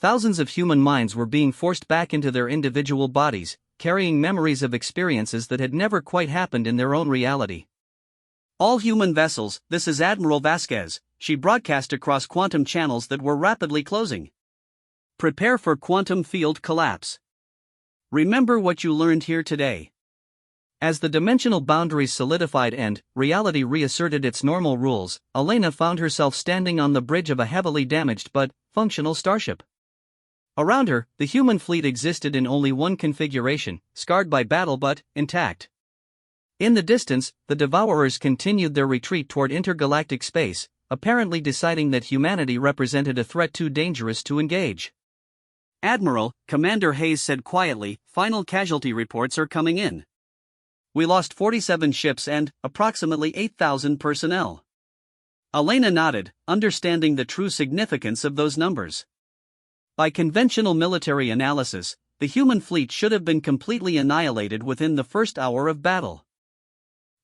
Thousands of human minds were being forced back into their individual bodies, carrying memories of experiences that had never quite happened in their own reality. "All human vessels, this is Admiral Vasquez," she broadcast across quantum channels that were rapidly closing. "Prepare for quantum field collapse. Remember what you learned here today." As the dimensional boundaries solidified and reality reasserted its normal rules, Elena found herself standing on the bridge of a heavily damaged but functional starship. Around her, the human fleet existed in only one configuration, scarred by battle but intact. In the distance, the Devourers continued their retreat toward intergalactic space, apparently deciding that humanity represented a threat too dangerous to engage. "Admiral," Commander Hayes said quietly, "final casualty reports are coming in. We lost 47 ships and approximately 8,000 personnel." Elena nodded, understanding the true significance of those numbers. By conventional military analysis, the human fleet should have been completely annihilated within the first hour of battle.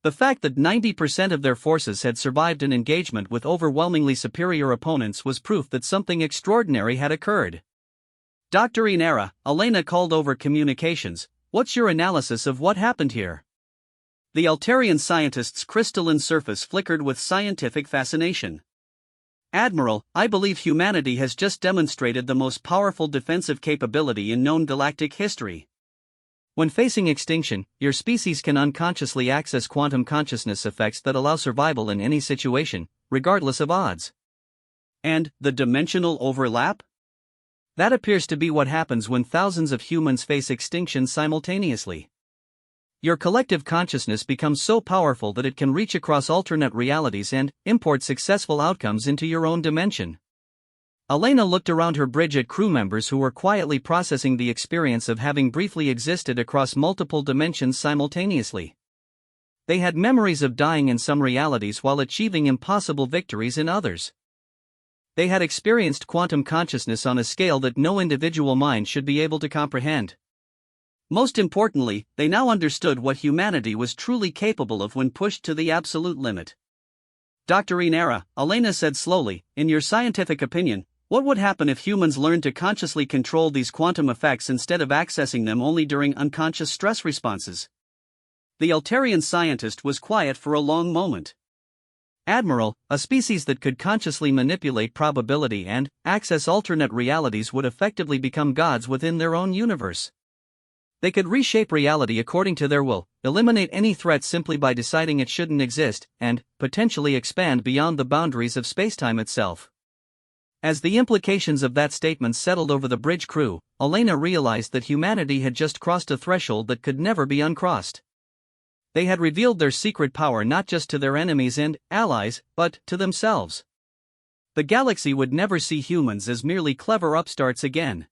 The fact that 90% of their forces had survived an engagement with overwhelmingly superior opponents was proof that something extraordinary had occurred. "Dr. Inera," Elena called over communications, "what's your analysis of what happened here?" The Altarian scientist's crystalline surface flickered with scientific fascination. "Admiral, I believe humanity has just demonstrated the most powerful defensive capability in known galactic history. When facing extinction, your species can unconsciously access quantum consciousness effects that allow survival in any situation, regardless of odds." "And the dimensional overlap?" "That appears to be what happens when thousands of humans face extinction simultaneously. Your collective consciousness becomes so powerful that it can reach across alternate realities and import successful outcomes into your own dimension." Elena looked around her bridge at crew members who were quietly processing the experience of having briefly existed across multiple dimensions simultaneously. They had memories of dying in some realities while achieving impossible victories in others. They had experienced quantum consciousness on a scale that no individual mind should be able to comprehend. Most importantly, they now understood what humanity was truly capable of when pushed to the absolute limit. "Dr. Inera," Elena said slowly, "in your scientific opinion, what would happen if humans learned to consciously control these quantum effects instead of accessing them only during unconscious stress responses?" The Altarian scientist was quiet for a long moment. "Admiral, a species that could consciously manipulate probability and access alternate realities would effectively become gods within their own universe. They could reshape reality according to their will, eliminate any threat simply by deciding it shouldn't exist, and potentially expand beyond the boundaries of spacetime itself." As the implications of that statement settled over the bridge crew, Elena realized that humanity had just crossed a threshold that could never be uncrossed. They had revealed their secret power not just to their enemies and allies, but to themselves. The galaxy would never see humans as merely clever upstarts again.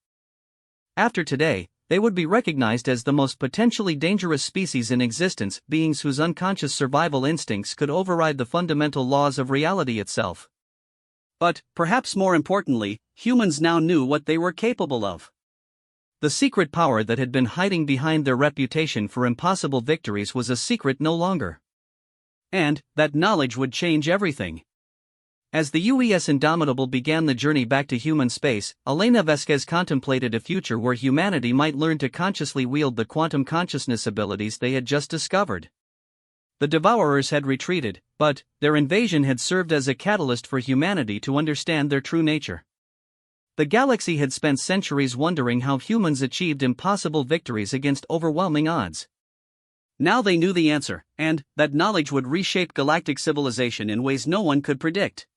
After today, they would be recognized as the most potentially dangerous species in existence, beings whose unconscious survival instincts could override the fundamental laws of reality itself. But, perhaps more importantly, humans now knew what they were capable of. The secret power that had been hiding behind their reputation for impossible victories was a secret no longer. And that knowledge would change everything. As the UES Indomitable began the journey back to human space, Elena Vasquez contemplated a future where humanity might learn to consciously wield the quantum consciousness abilities they had just discovered. The Devourers had retreated, but their invasion had served as a catalyst for humanity to understand their true nature. The galaxy had spent centuries wondering how humans achieved impossible victories against overwhelming odds. Now they knew the answer, and that knowledge would reshape galactic civilization in ways no one could predict.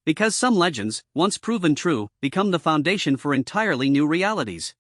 Because some legends, once proven true, become the foundation for entirely new realities.